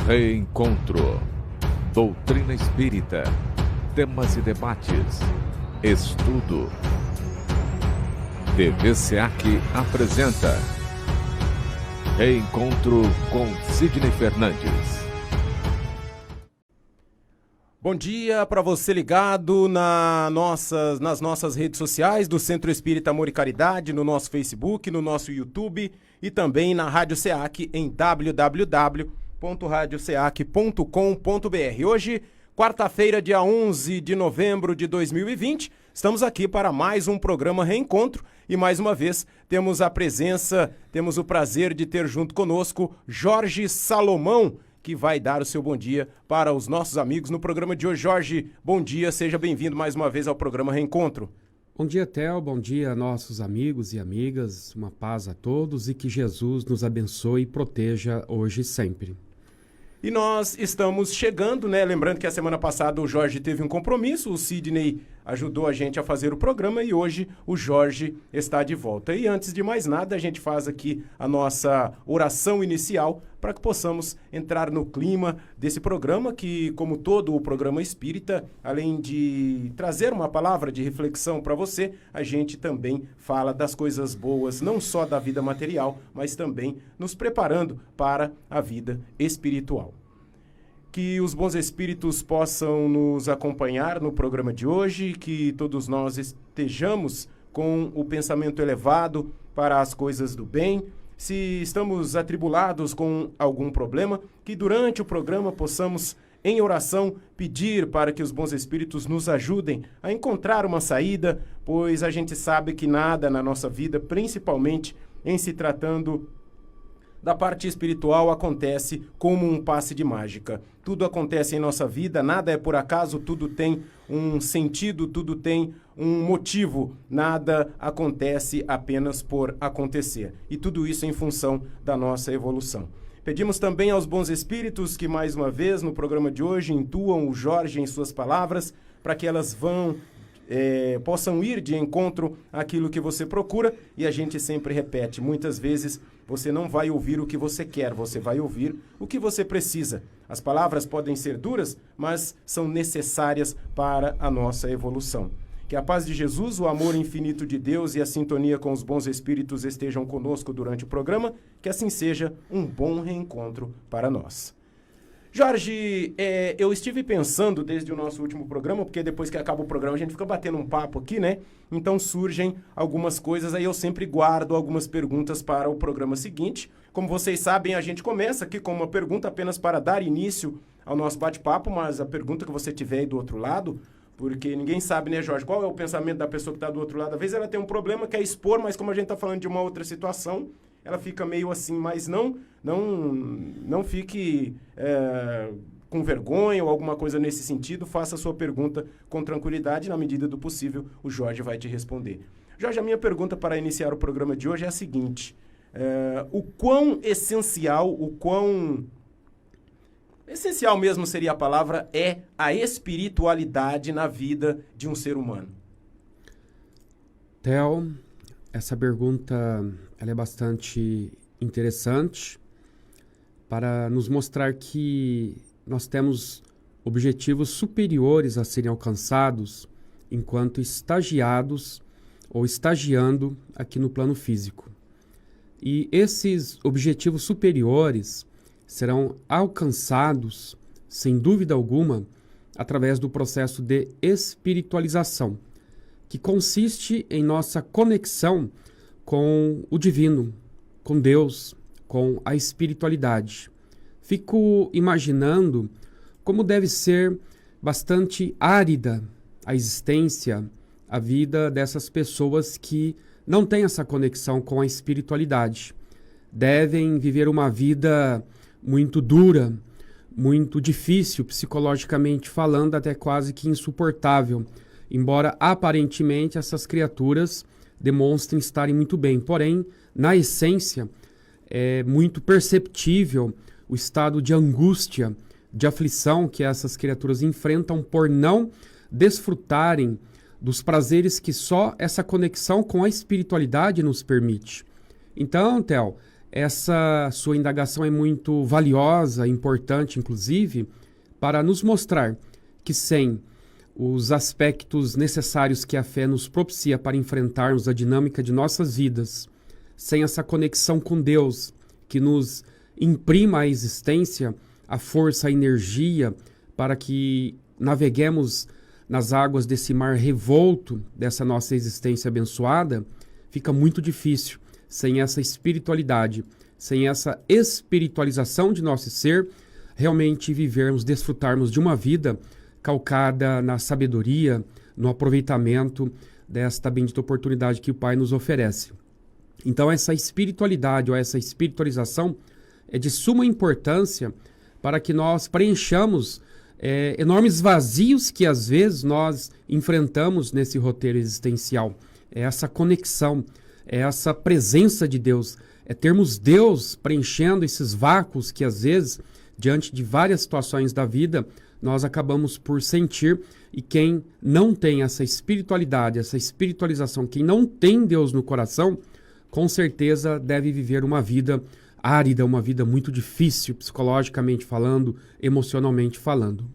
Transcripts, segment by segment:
Reencontro. Doutrina espírita. Temas e debates. Estudo. TV SEAC apresenta Reencontro com Sidney Fernandes. Bom dia para você ligado nas nossas redes sociais do Centro Espírita Amor e Caridade, no nosso Facebook, no nosso YouTube e também na Rádio SEAC em www.radioseac.com.br. Hoje, quarta-feira, dia 11 de novembro de 2020, estamos aqui para mais um programa Reencontro e mais uma vez temos o prazer de ter junto conosco Jorge Salomão, que vai dar o seu bom dia para os nossos amigos no programa de hoje. Jorge, bom dia, seja bem-vindo mais uma vez ao programa Reencontro. Bom dia, Theo, bom dia a nossos amigos e amigas, uma paz a todos e que Jesus nos abençoe e proteja hoje e sempre. E nós estamos chegando, né? Lembrando que a semana passada o Jorge teve um compromisso, o Sidney ajudou a gente a fazer o programa e hoje o Jorge está de volta. E antes de mais nada, a gente faz aqui a nossa oração inicial para que possamos entrar no clima desse programa que, como todo o programa espírita, além de trazer uma palavra de reflexão para você, a gente também fala das coisas boas, não só da vida material, mas também nos preparando para a vida espiritual. Que os bons espíritos possam nos acompanhar no programa de hoje, que todos nós estejamos com o pensamento elevado para as coisas do bem. Se estamos atribulados com algum problema, que durante o programa possamos, em oração, pedir para que os bons espíritos nos ajudem a encontrar uma saída, pois a gente sabe que nada na nossa vida, principalmente em se tratando da parte espiritual, acontece como um passe de mágica. Tudo acontece em nossa vida, nada é por acaso, tudo tem um sentido, tudo tem um motivo, nada acontece apenas por acontecer. E tudo isso em função da nossa evolução. Pedimos também aos bons espíritos que, mais uma vez, no programa de hoje, intuam o Jorge em suas palavras, para que elas possam ir de encontro àquilo que você procura, e a gente sempre repete, muitas vezes você não vai ouvir o que você quer, você vai ouvir o que você precisa. As palavras podem ser duras, mas são necessárias para a nossa evolução. Que a paz de Jesus, o amor infinito de Deus e a sintonia com os bons espíritos estejam conosco durante o programa, que assim seja um bom reencontro para nós. Jorge, eu estive pensando desde o nosso último programa, porque depois que acaba o programa a gente fica batendo um papo aqui, né? Então surgem algumas coisas, aí eu sempre guardo algumas perguntas para o programa seguinte. Como vocês sabem, a gente começa aqui com uma pergunta apenas para dar início ao nosso bate-papo, mas a pergunta que você tiver aí do outro lado, porque ninguém sabe, né, Jorge, qual é o pensamento da pessoa que está do outro lado. Às vezes ela tem um problema, quer expor, mas como a gente está falando de uma outra situação, ela fica meio assim, mas não fique com vergonha ou alguma coisa nesse sentido. Faça a sua pergunta com tranquilidade, na medida do possível o Jorge vai te responder. Jorge, a minha pergunta para iniciar o programa de hoje é a seguinte: o quão essencial mesmo seria a palavra, é a espiritualidade na vida de um ser humano? Theo, essa pergunta ela é bastante interessante para nos mostrar que nós temos objetivos superiores a serem alcançados enquanto estagiados ou estagiando aqui no plano físico. E esses objetivos superiores serão alcançados, sem dúvida alguma, através do processo de espiritualização, que consiste em nossa conexão com o divino, com Deus, com a espiritualidade. Fico imaginando como deve ser bastante árida a existência, a vida dessas pessoas que não têm essa conexão com a espiritualidade. Devem viver uma vida muito dura, muito difícil, psicologicamente falando, até quase que insuportável, embora aparentemente essas criaturas demonstrem estarem muito bem. Porém, na essência, é muito perceptível o estado de angústia, de aflição que essas criaturas enfrentam por não desfrutarem dos prazeres que só essa conexão com a espiritualidade nos permite. Então, Theo, essa sua indagação é muito valiosa, importante, inclusive, para nos mostrar que sem os aspectos necessários que a fé nos propicia para enfrentarmos a dinâmica de nossas vidas, sem essa conexão com Deus que nos imprima a existência, a força, a energia para que naveguemos nas águas desse mar revolto, dessa nossa existência abençoada, fica muito difícil sem essa espiritualidade, sem essa espiritualização de nosso ser, realmente vivermos, desfrutarmos de uma vida calcada na sabedoria, no aproveitamento desta bendita oportunidade que o Pai nos oferece. Então essa espiritualidade ou essa espiritualização é de suma importância para que nós preenchamos enormes vazios que às vezes nós enfrentamos nesse roteiro existencial. É essa conexão, é essa presença de Deus, é termos Deus preenchendo esses vácuos que às vezes, diante de várias situações da vida, nós acabamos por sentir. E quem não tem essa espiritualidade, essa espiritualização, quem não tem Deus no coração, com certeza deve viver uma vida árida, uma vida muito difícil, psicologicamente falando, emocionalmente falando.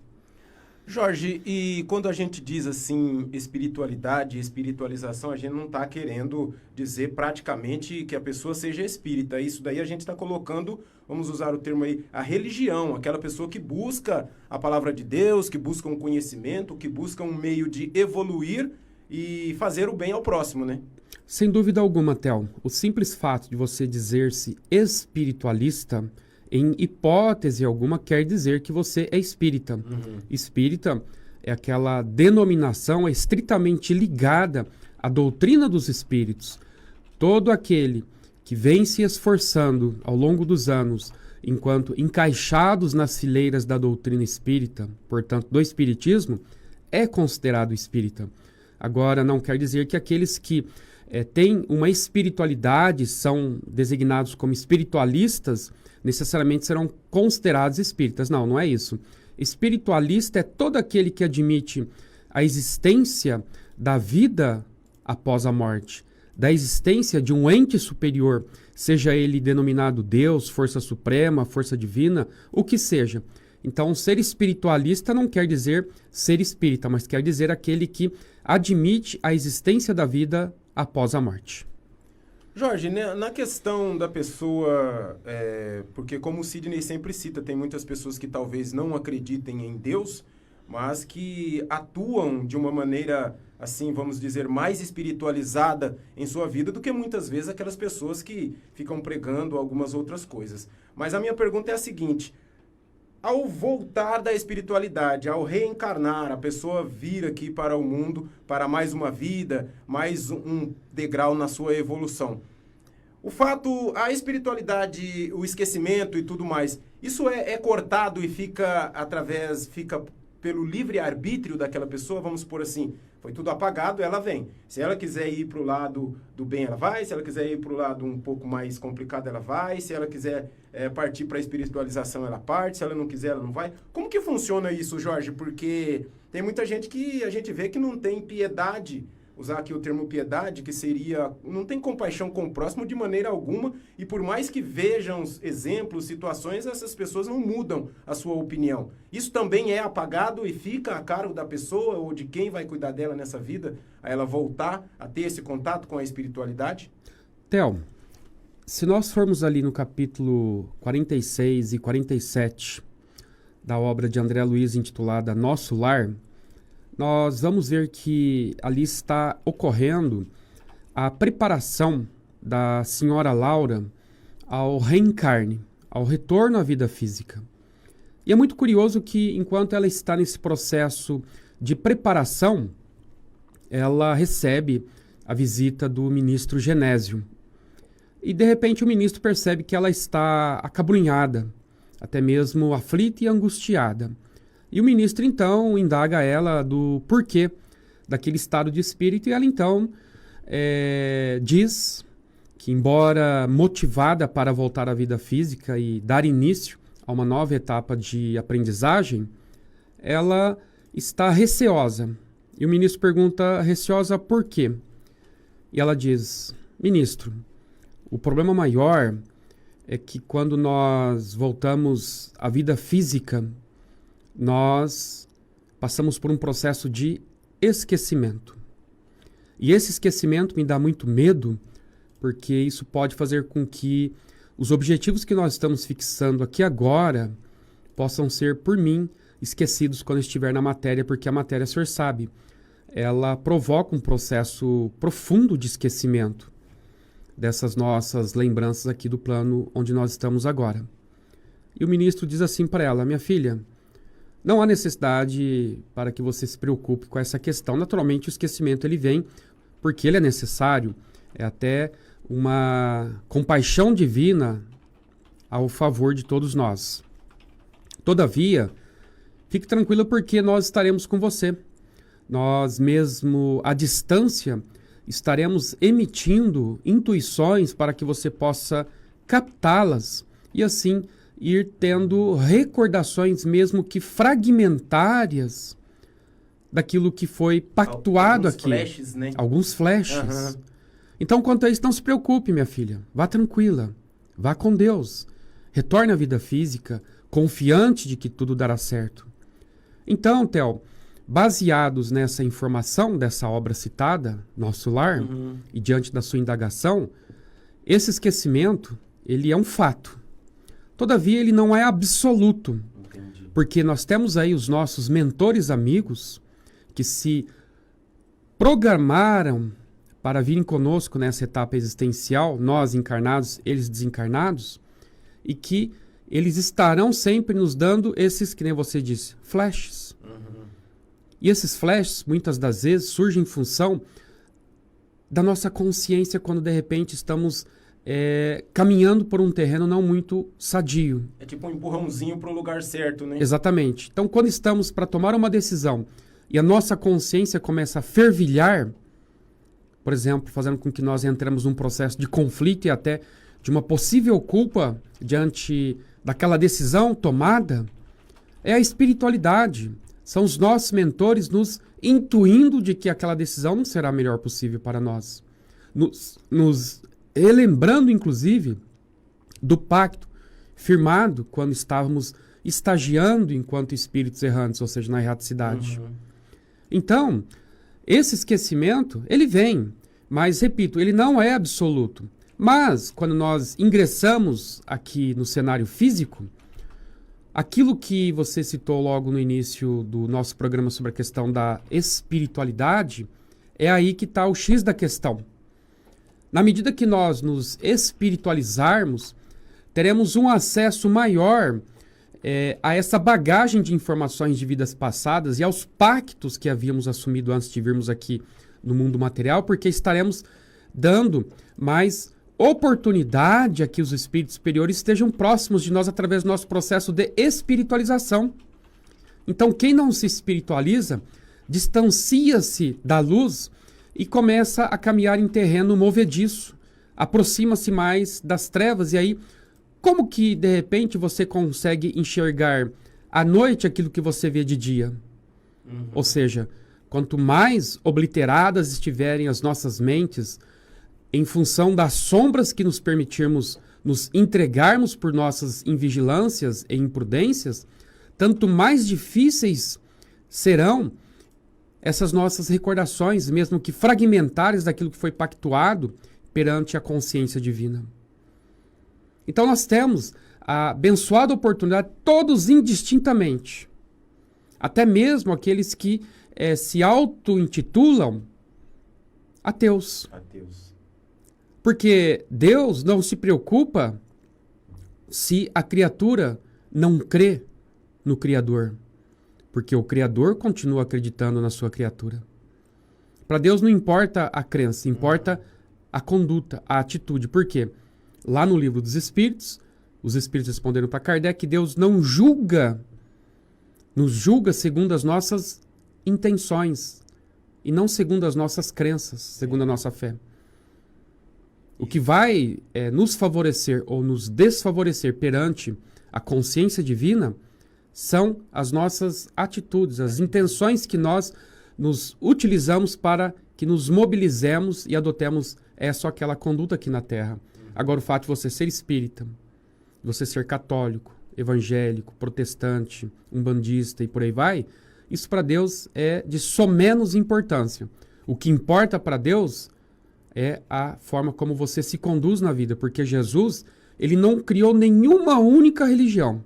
Jorge, e quando a gente diz assim espiritualidade, espiritualização, a gente não está querendo dizer praticamente que a pessoa seja espírita. Isso daí a gente está colocando, vamos usar o termo aí, a religião, aquela pessoa que busca a palavra de Deus, que busca um conhecimento, que busca um meio de evoluir e fazer o bem ao próximo, né? Sem dúvida alguma, Theo. O simples fato de você dizer-se espiritualista, em hipótese alguma, quer dizer que você é espírita. Espírita é aquela denominação estritamente ligada à doutrina dos espíritos. Todo aquele que vem se esforçando ao longo dos anos, enquanto encaixados nas fileiras da doutrina espírita, portanto do espiritismo, é considerado espírita. Agora, não quer dizer que aqueles que têm uma espiritualidade, são designados como espiritualistas, necessariamente serão considerados espíritas. Não, não é isso. Espiritualista é todo aquele que admite a existência da vida após a morte, da existência de um ente superior, seja ele denominado Deus, força suprema, força divina, o que seja. Então, ser espiritualista não quer dizer ser espírita, mas quer dizer aquele que admite a existência da vida após a morte. Jorge, né, na questão da pessoa, porque como o Sidney sempre cita, tem muitas pessoas que talvez não acreditem em Deus, mas que atuam de uma maneira, assim, vamos dizer, mais espiritualizada em sua vida do que muitas vezes aquelas pessoas que ficam pregando algumas outras coisas. Mas a minha pergunta é a seguinte: ao voltar da espiritualidade, ao reencarnar, a pessoa vir aqui para o mundo, para mais uma vida, mais um degrau na sua evolução. O fato, a espiritualidade, o esquecimento e tudo mais, isso é cortado e fica pelo livre-arbítrio daquela pessoa, vamos supor assim, foi tudo apagado, ela vem. Se ela quiser ir para o lado do bem, ela vai. Se ela quiser ir para o lado um pouco mais complicado, ela vai. Se ela quiser partir para a espiritualização, ela parte. Se ela não quiser, ela não vai. Como que funciona isso, Jorge? Porque tem muita gente que a gente vê que não tem piedade, usar aqui o termo piedade, que seria, não tem compaixão com o próximo de maneira alguma, e por mais que vejam exemplos, situações, essas pessoas não mudam a sua opinião. Isso também é apagado e fica a cargo da pessoa ou de quem vai cuidar dela nessa vida, a ela voltar a ter esse contato com a espiritualidade? Theo, se nós formos ali no capítulo 46 e 47 da obra de André Luiz intitulada Nosso Lar, nós vamos ver que ali está ocorrendo a preparação da senhora Laura ao reencarne, ao retorno à vida física. E é muito curioso que, enquanto ela está nesse processo de preparação, ela recebe a visita do ministro Genésio. E, de repente, o ministro percebe que ela está acabrunhada, até mesmo aflita e angustiada. E o ministro, então, indaga ela do porquê daquele estado de espírito, e ela, então, diz que, embora motivada para voltar à vida física e dar início a uma nova etapa de aprendizagem, ela está receosa. E o ministro pergunta, receosa por quê? E ela diz, ministro, o problema maior é que quando nós voltamos à vida física, nós passamos por um processo de esquecimento. E esse esquecimento me dá muito medo, porque isso pode fazer com que os objetivos que nós estamos fixando aqui agora possam ser, por mim, esquecidos quando estiver na matéria, porque a matéria, o senhor sabe, ela provoca um processo profundo de esquecimento dessas nossas lembranças aqui do plano onde nós estamos agora. E o ministro diz assim para ela: minha filha, não há necessidade para que você se preocupe com essa questão. Naturalmente, o esquecimento ele vem porque ele é necessário, é até uma compaixão divina ao favor de todos nós. Todavia, fique tranquila porque nós estaremos com você. Nós mesmo à distância estaremos emitindo intuições para que você possa captá-las e assim ir tendo recordações mesmo que fragmentárias daquilo que foi pactuado aqui. Flashes, né? Alguns flashes. Então, quanto a isso, não se preocupe, minha filha. Vá tranquila. Vá com Deus. Retorne à vida física, confiante de que tudo dará certo. Então, Theo, baseados nessa informação dessa obra citada, Nosso Lar, e diante da sua indagação, esse esquecimento, ele é um fato. Todavia, ele não é absoluto. Entendi. Porque nós temos aí os nossos mentores amigos que se programaram para virem conosco nessa etapa existencial, nós encarnados, eles desencarnados, e que eles estarão sempre nos dando esses, que nem você disse, flashes. E esses flashes, muitas das vezes, surgem em função da nossa consciência quando, de repente, estamos caminhando por um terreno não muito sadio. É tipo um empurrãozinho para o lugar certo, né? Exatamente. Então, quando estamos para tomar uma decisão e a nossa consciência começa a fervilhar, por exemplo, fazendo com que nós entremos num processo de conflito e até de uma possível culpa diante daquela decisão tomada, é a espiritualidade. São os nossos mentores nos intuindo de que aquela decisão não será a melhor possível para nós. Nos relembrando, inclusive, do pacto firmado quando estávamos estagiando enquanto espíritos errantes, ou seja, na erraticidade. Então, esse esquecimento, ele vem, mas, repito, ele não é absoluto. Mas, quando nós ingressamos aqui no cenário físico, aquilo que você citou logo no início do nosso programa sobre a questão da espiritualidade, é aí que está o X da questão. Na medida que nós nos espiritualizarmos, teremos um acesso maior a essa bagagem de informações de vidas passadas e aos pactos que havíamos assumido antes de virmos aqui no mundo material, porque estaremos dando mais oportunidade a que os espíritos superiores estejam próximos de nós através do nosso processo de espiritualização. Então, quem não se espiritualiza, distancia-se da luz e começa a caminhar em terreno movediço, aproxima-se mais das trevas, e aí, como que, de repente, você consegue enxergar à noite aquilo que você vê de dia? Ou seja, quanto mais obliteradas estiverem as nossas mentes, em função das sombras que nos permitirmos nos entregarmos por nossas invigilâncias e imprudências, tanto mais difíceis serão essas nossas recordações, mesmo que fragmentares daquilo que foi pactuado perante a consciência divina. Então nós temos a abençoada oportunidade, todos indistintamente, até mesmo aqueles que se auto-intitulam ateus. Porque Deus não se preocupa se a criatura não crê no Criador. Porque o Criador continua acreditando na sua criatura. Para Deus não importa a crença, importa a conduta, a atitude. Por quê? Lá no Livro dos Espíritos, os Espíritos responderam para Kardec que Deus não julga, nos julga segundo as nossas intenções e não segundo as nossas crenças, segundo a nossa fé. O que vai nos favorecer ou nos desfavorecer perante a consciência divina são as nossas atitudes, as intenções que nós nos utilizamos para que nos mobilizemos e adotemos essa ou aquela conduta aqui na Terra. Agora, o fato de você ser espírita, você ser católico, evangélico, protestante, umbandista e por aí vai, isso para Deus é de somenos importância. O que importa para Deus é a forma como você se conduz na vida, porque Jesus, ele não criou nenhuma única religião.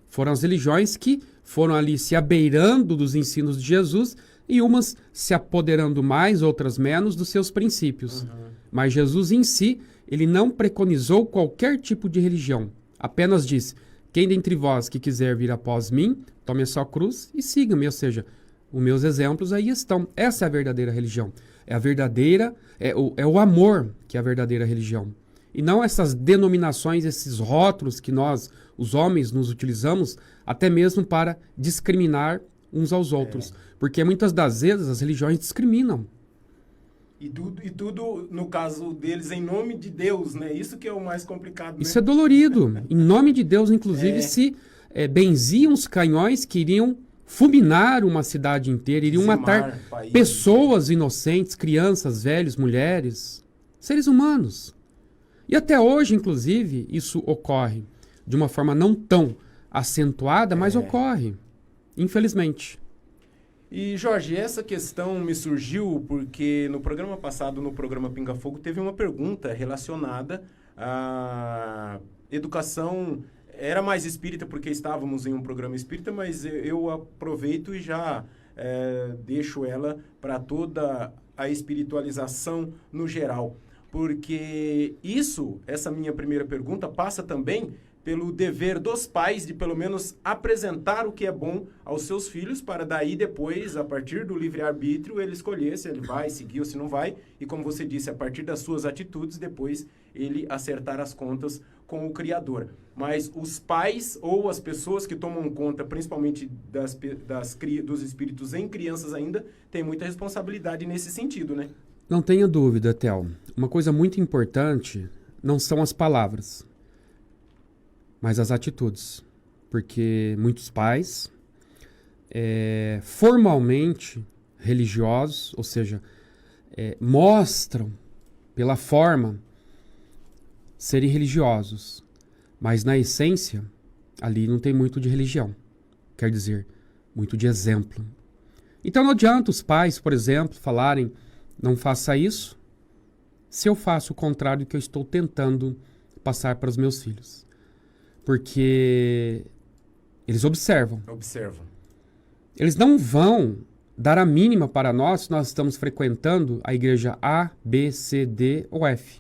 Foram as religiões que foram ali se abeirando dos ensinos de Jesus e umas se apoderando mais, outras menos, dos seus princípios. Mas Jesus em si, ele não preconizou qualquer tipo de religião. Apenas disse, quem dentre vós que quiser vir após mim, tome a sua cruz e siga-me. Ou seja, os meus exemplos aí estão. Essa é a verdadeira religião. É a verdadeira, é o amor que é a verdadeira religião. E não essas denominações, esses rótulos que nós, os homens, nos utilizamos, até mesmo para discriminar uns aos outros. Porque muitas das vezes as religiões discriminam. E tudo, no caso deles, em nome de Deus, né? Isso que é o mais complicado, né? Isso é dolorido. Em nome de Deus, inclusive, se benziam os canhões que iriam fulminar uma cidade inteira, iriam matar pessoas inocentes, crianças, velhos, mulheres, seres humanos. E até hoje, inclusive, isso ocorre de uma forma não tão acentuada, mas ocorre, infelizmente. E, Jorge, essa questão me surgiu porque no programa passado, no programa Pinga Fogo, teve uma pergunta relacionada à educação. Era mais espírita porque estávamos em um programa espírita, mas eu aproveito e já deixo ela para toda a espiritualização no geral. Porque essa minha primeira pergunta, passa também pelo dever dos pais de pelo menos apresentar o que é bom aos seus filhos, para daí depois, a partir do livre-arbítrio, ele escolher se ele vai seguir ou se não vai, e como você disse, a partir das suas atitudes, depois ele acertar as contas com o Criador. Mas os pais ou as pessoas que tomam conta, principalmente dos espíritos em crianças ainda, têm muita responsabilidade nesse sentido, né? Não tenha dúvida, Theo. Uma coisa muito importante não são as palavras, mas as atitudes. Porque muitos pais, formalmente religiosos, ou seja, mostram pela forma serem religiosos, mas na essência, ali não tem muito de religião. Quer dizer, muito de exemplo. Então não adianta os pais, por exemplo, falarem, não faça isso, se eu faço o contrário do que eu estou tentando passar para os meus filhos. Porque eles observam. Eles não vão dar a mínima para nós se nós estamos frequentando a igreja A, B, C, D ou F.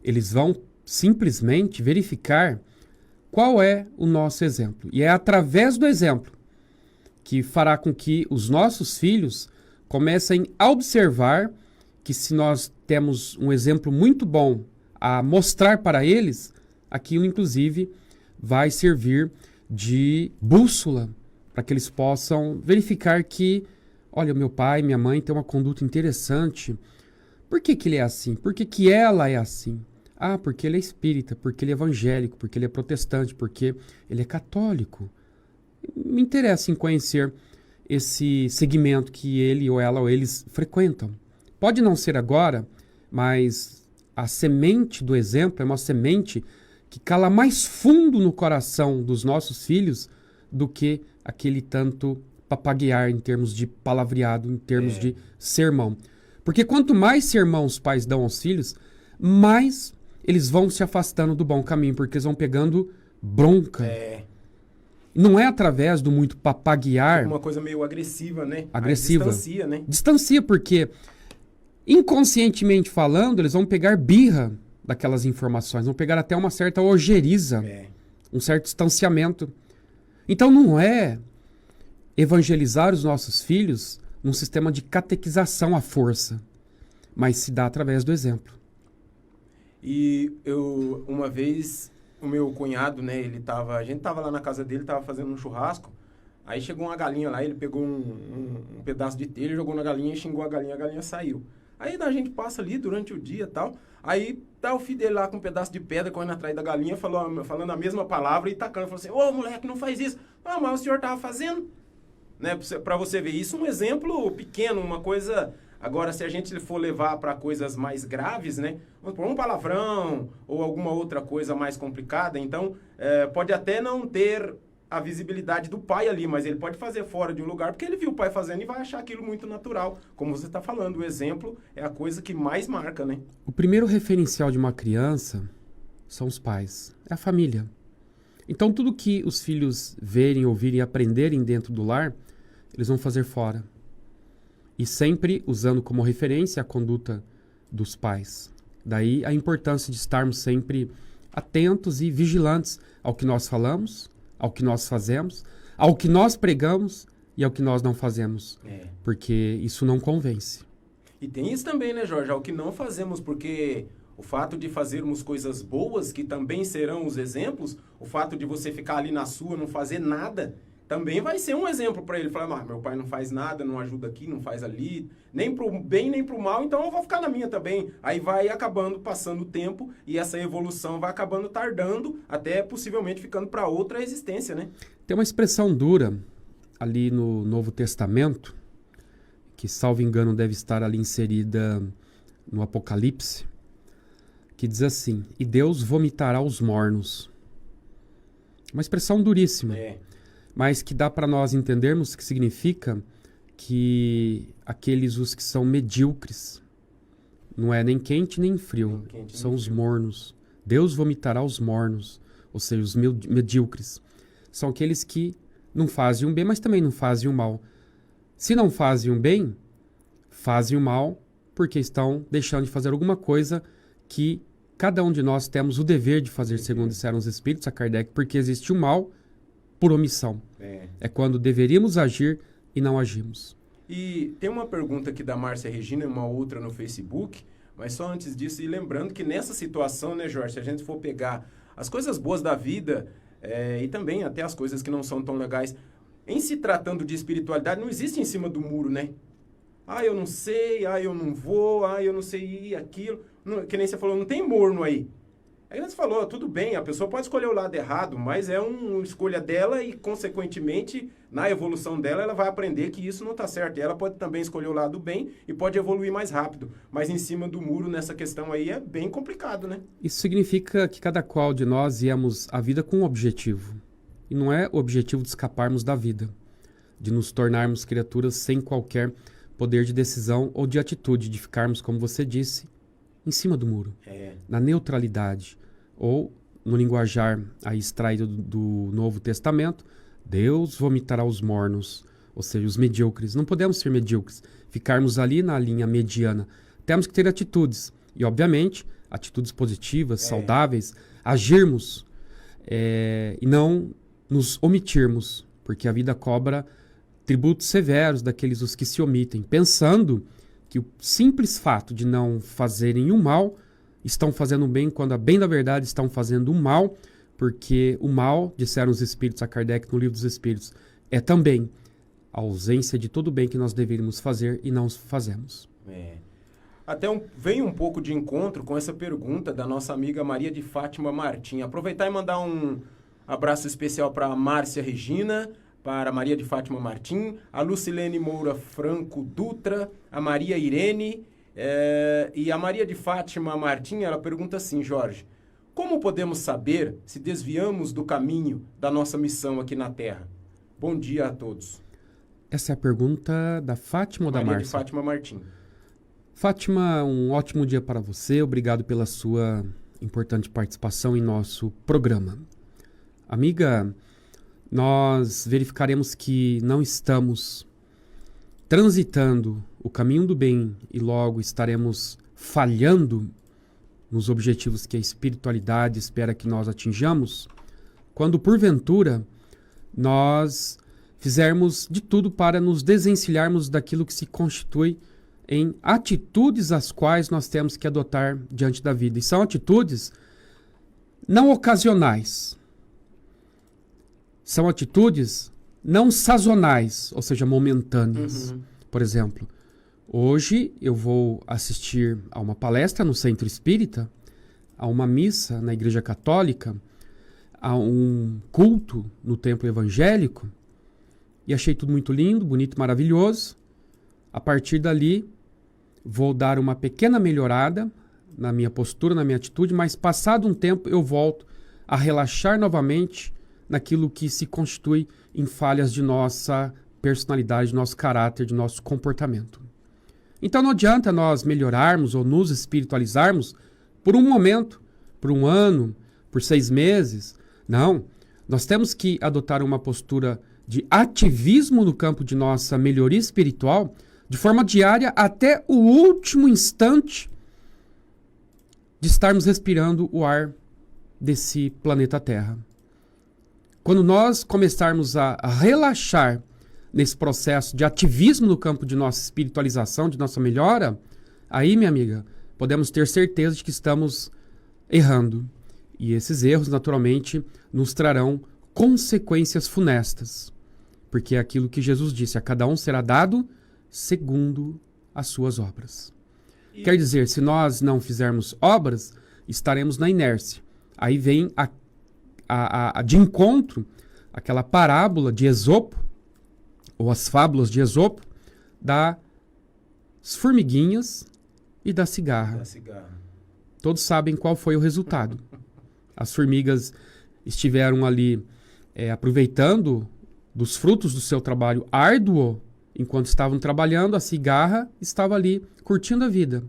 Eles vão simplesmente verificar qual é o nosso exemplo. E é através do exemplo que fará com que os nossos filhos comecem a observar que se nós temos um exemplo muito bom a mostrar para eles, aquilo inclusive vai servir de bússola para que eles possam verificar que, olha, meu pai, minha mãe tem uma conduta interessante. Por que ele é assim? Por que ela é assim? Ah, porque ele é espírita, porque ele é evangélico, porque ele é protestante, porque ele é católico. Me interessa em conhecer esse segmento que ele ou ela ou eles frequentam. Pode não ser agora, mas a semente do exemplo é uma semente que cala mais fundo no coração dos nossos filhos do que aquele tanto papaguear em termos de palavreado, em termos de sermão. Porque quanto mais sermão os pais dão aos filhos, mais eles vão se afastando do bom caminho, porque eles vão pegando bronca. Não é através do muito papaguear. Uma coisa meio agressiva, né? Agressiva. Distancia, né? Distancia, porque inconscientemente falando, eles vão pegar birra daquelas informações, vão pegar até uma certa ojeriza, um certo distanciamento. Então não é evangelizar os nossos filhos num sistema de catequização à força, mas se dá através do exemplo. E uma vez, o meu cunhado, né, a gente tava lá na casa dele, tava fazendo um churrasco, aí chegou uma galinha lá, ele pegou um pedaço de telha, jogou na galinha e xingou a galinha saiu. Aí a gente passa ali durante o dia e tal, aí tá o filho dele lá com um pedaço de pedra correndo atrás da galinha, falando a mesma palavra e tacando, falou assim, ô moleque, não faz isso. Mas o senhor tava fazendo, né, pra você ver isso, um exemplo pequeno, uma coisa Agora, se a gente for levar para coisas mais graves, né? Vamos por um palavrão ou alguma outra coisa mais complicada, então pode até não ter a visibilidade do pai ali, mas ele pode fazer fora de um lugar porque ele viu o pai fazendo e vai achar aquilo muito natural. Como você está falando, o exemplo é a coisa que mais marca, né? O primeiro referencial de uma criança são os pais, é a família. Então, tudo que os filhos verem, ouvirem e aprenderem dentro do lar, eles vão fazer fora. E sempre usando como referência a conduta dos pais. Daí a importância de estarmos sempre atentos e vigilantes ao que nós falamos, ao que nós fazemos, ao que nós pregamos e ao que nós não fazemos. Porque isso não convence. E tem isso também, né, Jorge? Ao que não fazemos, porque o fato de fazermos coisas boas, que também serão os exemplos, o fato de você ficar ali na sua, não fazer nada, também vai ser um exemplo para ele. Falar, meu pai não faz nada, não ajuda aqui, não faz ali, nem pro bem, nem pro mal, então eu vou ficar na minha também. Aí vai acabando, passando o tempo, e essa evolução vai acabando tardando, até possivelmente ficando para outra existência, né? Tem uma expressão dura ali no Novo Testamento, que, salvo engano, deve estar ali inserida no Apocalipse, que diz assim: e Deus vomitará os mornos. Uma expressão duríssima. Mas que dá para nós entendermos que significa que aqueles os que são medíocres, não é nem quente nem frio, são os mornos. Deus vomitará os mornos, ou seja, os medíocres. São aqueles que não fazem o bem, mas também não fazem o mal. Se não fazem o bem, fazem o mal porque estão deixando de fazer alguma coisa que cada um de nós temos o dever de fazer, segundo disseram os Espíritos a Kardec, porque existe o mal por omissão. É quando deveríamos agir e não agimos. E tem uma pergunta aqui da Márcia Regina, uma outra no Facebook, mas só antes disso, e lembrando que nessa situação, né, Jorge, se a gente for pegar as coisas boas da vida e também até as coisas que não são tão legais, em se tratando de espiritualidade, não existe em cima do muro, né? Eu não sei, eu não vou, eu não sei aquilo. Não, que nem você falou, não tem morno aí. Aí você falou, tudo bem, a pessoa pode escolher o lado errado, mas é uma escolha dela e, consequentemente, na evolução dela, ela vai aprender que isso não está certo. E ela pode também escolher o lado bem e pode evoluir mais rápido. Mas em cima do muro, nessa questão aí, é bem complicado, né? Isso significa que cada qual de nós viemos à vida com um objetivo. E não é o objetivo de escaparmos da vida, de nos tornarmos criaturas sem qualquer poder de decisão ou de atitude, de ficarmos, como você disse, em cima do muro, na neutralidade, ou no linguajar aí extraído do Novo Testamento, Deus vomitará os mornos, ou seja, os medíocres. Não podemos ser medíocres, ficarmos ali na linha mediana. Temos que ter atitudes, e obviamente, atitudes positivas, saudáveis, agirmos e não nos omitirmos, porque a vida cobra tributos severos daqueles os que se omitem, pensando que o simples fato de não fazerem o mal, estão fazendo o bem, quando a bem da verdade estão fazendo o mal, porque o mal, disseram os Espíritos a Kardec no Livro dos Espíritos, é também a ausência de todo o bem que nós deveríamos fazer e não fazemos. Até vem um pouco de encontro com essa pergunta da nossa amiga Maria de Fátima Martim. Aproveitar e mandar um abraço especial para a Márcia Regina, para a Maria de Fátima Martim, a Lucilene Moura Franco Dutra, a Maria Irene e a Maria de Fátima Martim, ela pergunta assim, Jorge, como podemos saber se desviamos do caminho da nossa missão aqui na Terra? Bom dia a todos. Essa é a pergunta da Fátima ou da Márcia? Maria de Fátima Martim. Fátima, um ótimo dia para você, obrigado pela sua importante participação em nosso programa. Amiga, nós verificaremos que não estamos transitando o caminho do bem e logo estaremos falhando nos objetivos que a espiritualidade espera que nós atinjamos, quando porventura nós fizermos de tudo para nos desencilharmos daquilo que se constitui em atitudes as quais nós temos que adotar diante da vida. E são atitudes não ocasionais. São atitudes não sazonais, ou seja, momentâneas. Por exemplo, hoje eu vou assistir a uma palestra no Centro Espírita, a uma missa na Igreja Católica, a um culto no Templo Evangélico, e achei tudo muito lindo, bonito, maravilhoso. A partir dali, vou dar uma pequena melhorada na minha postura, na minha atitude, mas passado um tempo eu volto a relaxar novamente naquilo que se constitui em falhas de nossa personalidade, de nosso caráter, de nosso comportamento. Então não adianta nós melhorarmos ou nos espiritualizarmos por um momento, por um ano, por 6 meses. Não, nós temos que adotar uma postura de ativismo no campo de nossa melhoria espiritual, de forma diária até o último instante de estarmos respirando o ar desse planeta Terra. Quando nós começarmos a relaxar nesse processo de ativismo no campo de nossa espiritualização, de nossa melhora, aí, minha amiga, podemos ter certeza de que estamos errando. E esses erros, naturalmente, nos trarão consequências funestas. Porque é aquilo que Jesus disse, a cada um será dado segundo as suas obras. Quer dizer, se nós não fizermos obras, estaremos na inércia. Aí vem de encontro aquela parábola de Esopo, ou as fábulas de Esopo, das formiguinhas e da cigarra. Todos sabem qual foi o resultado. As formigas estiveram ali aproveitando dos frutos do seu trabalho árduo. Enquanto estavam trabalhando, a cigarra estava ali curtindo a vida.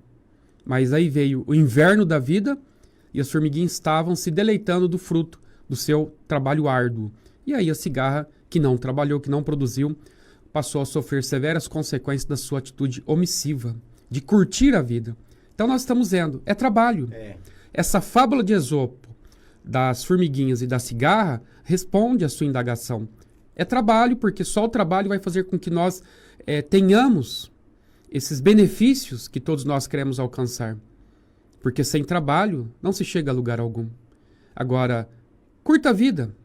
Mas aí veio o inverno da vida e as formiguinhas estavam se deleitando do fruto do seu trabalho árduo. E aí a cigarra, que não trabalhou, que não produziu, passou a sofrer severas consequências da sua atitude omissiva, de curtir a vida. Então nós estamos vendo, é trabalho. Essa fábula de Esopo, das formiguinhas e da cigarra, responde à sua indagação. É trabalho, porque só o trabalho vai fazer com que nós tenhamos esses benefícios que todos nós queremos alcançar. Porque sem trabalho não se chega a lugar algum. Agora, curta a vida.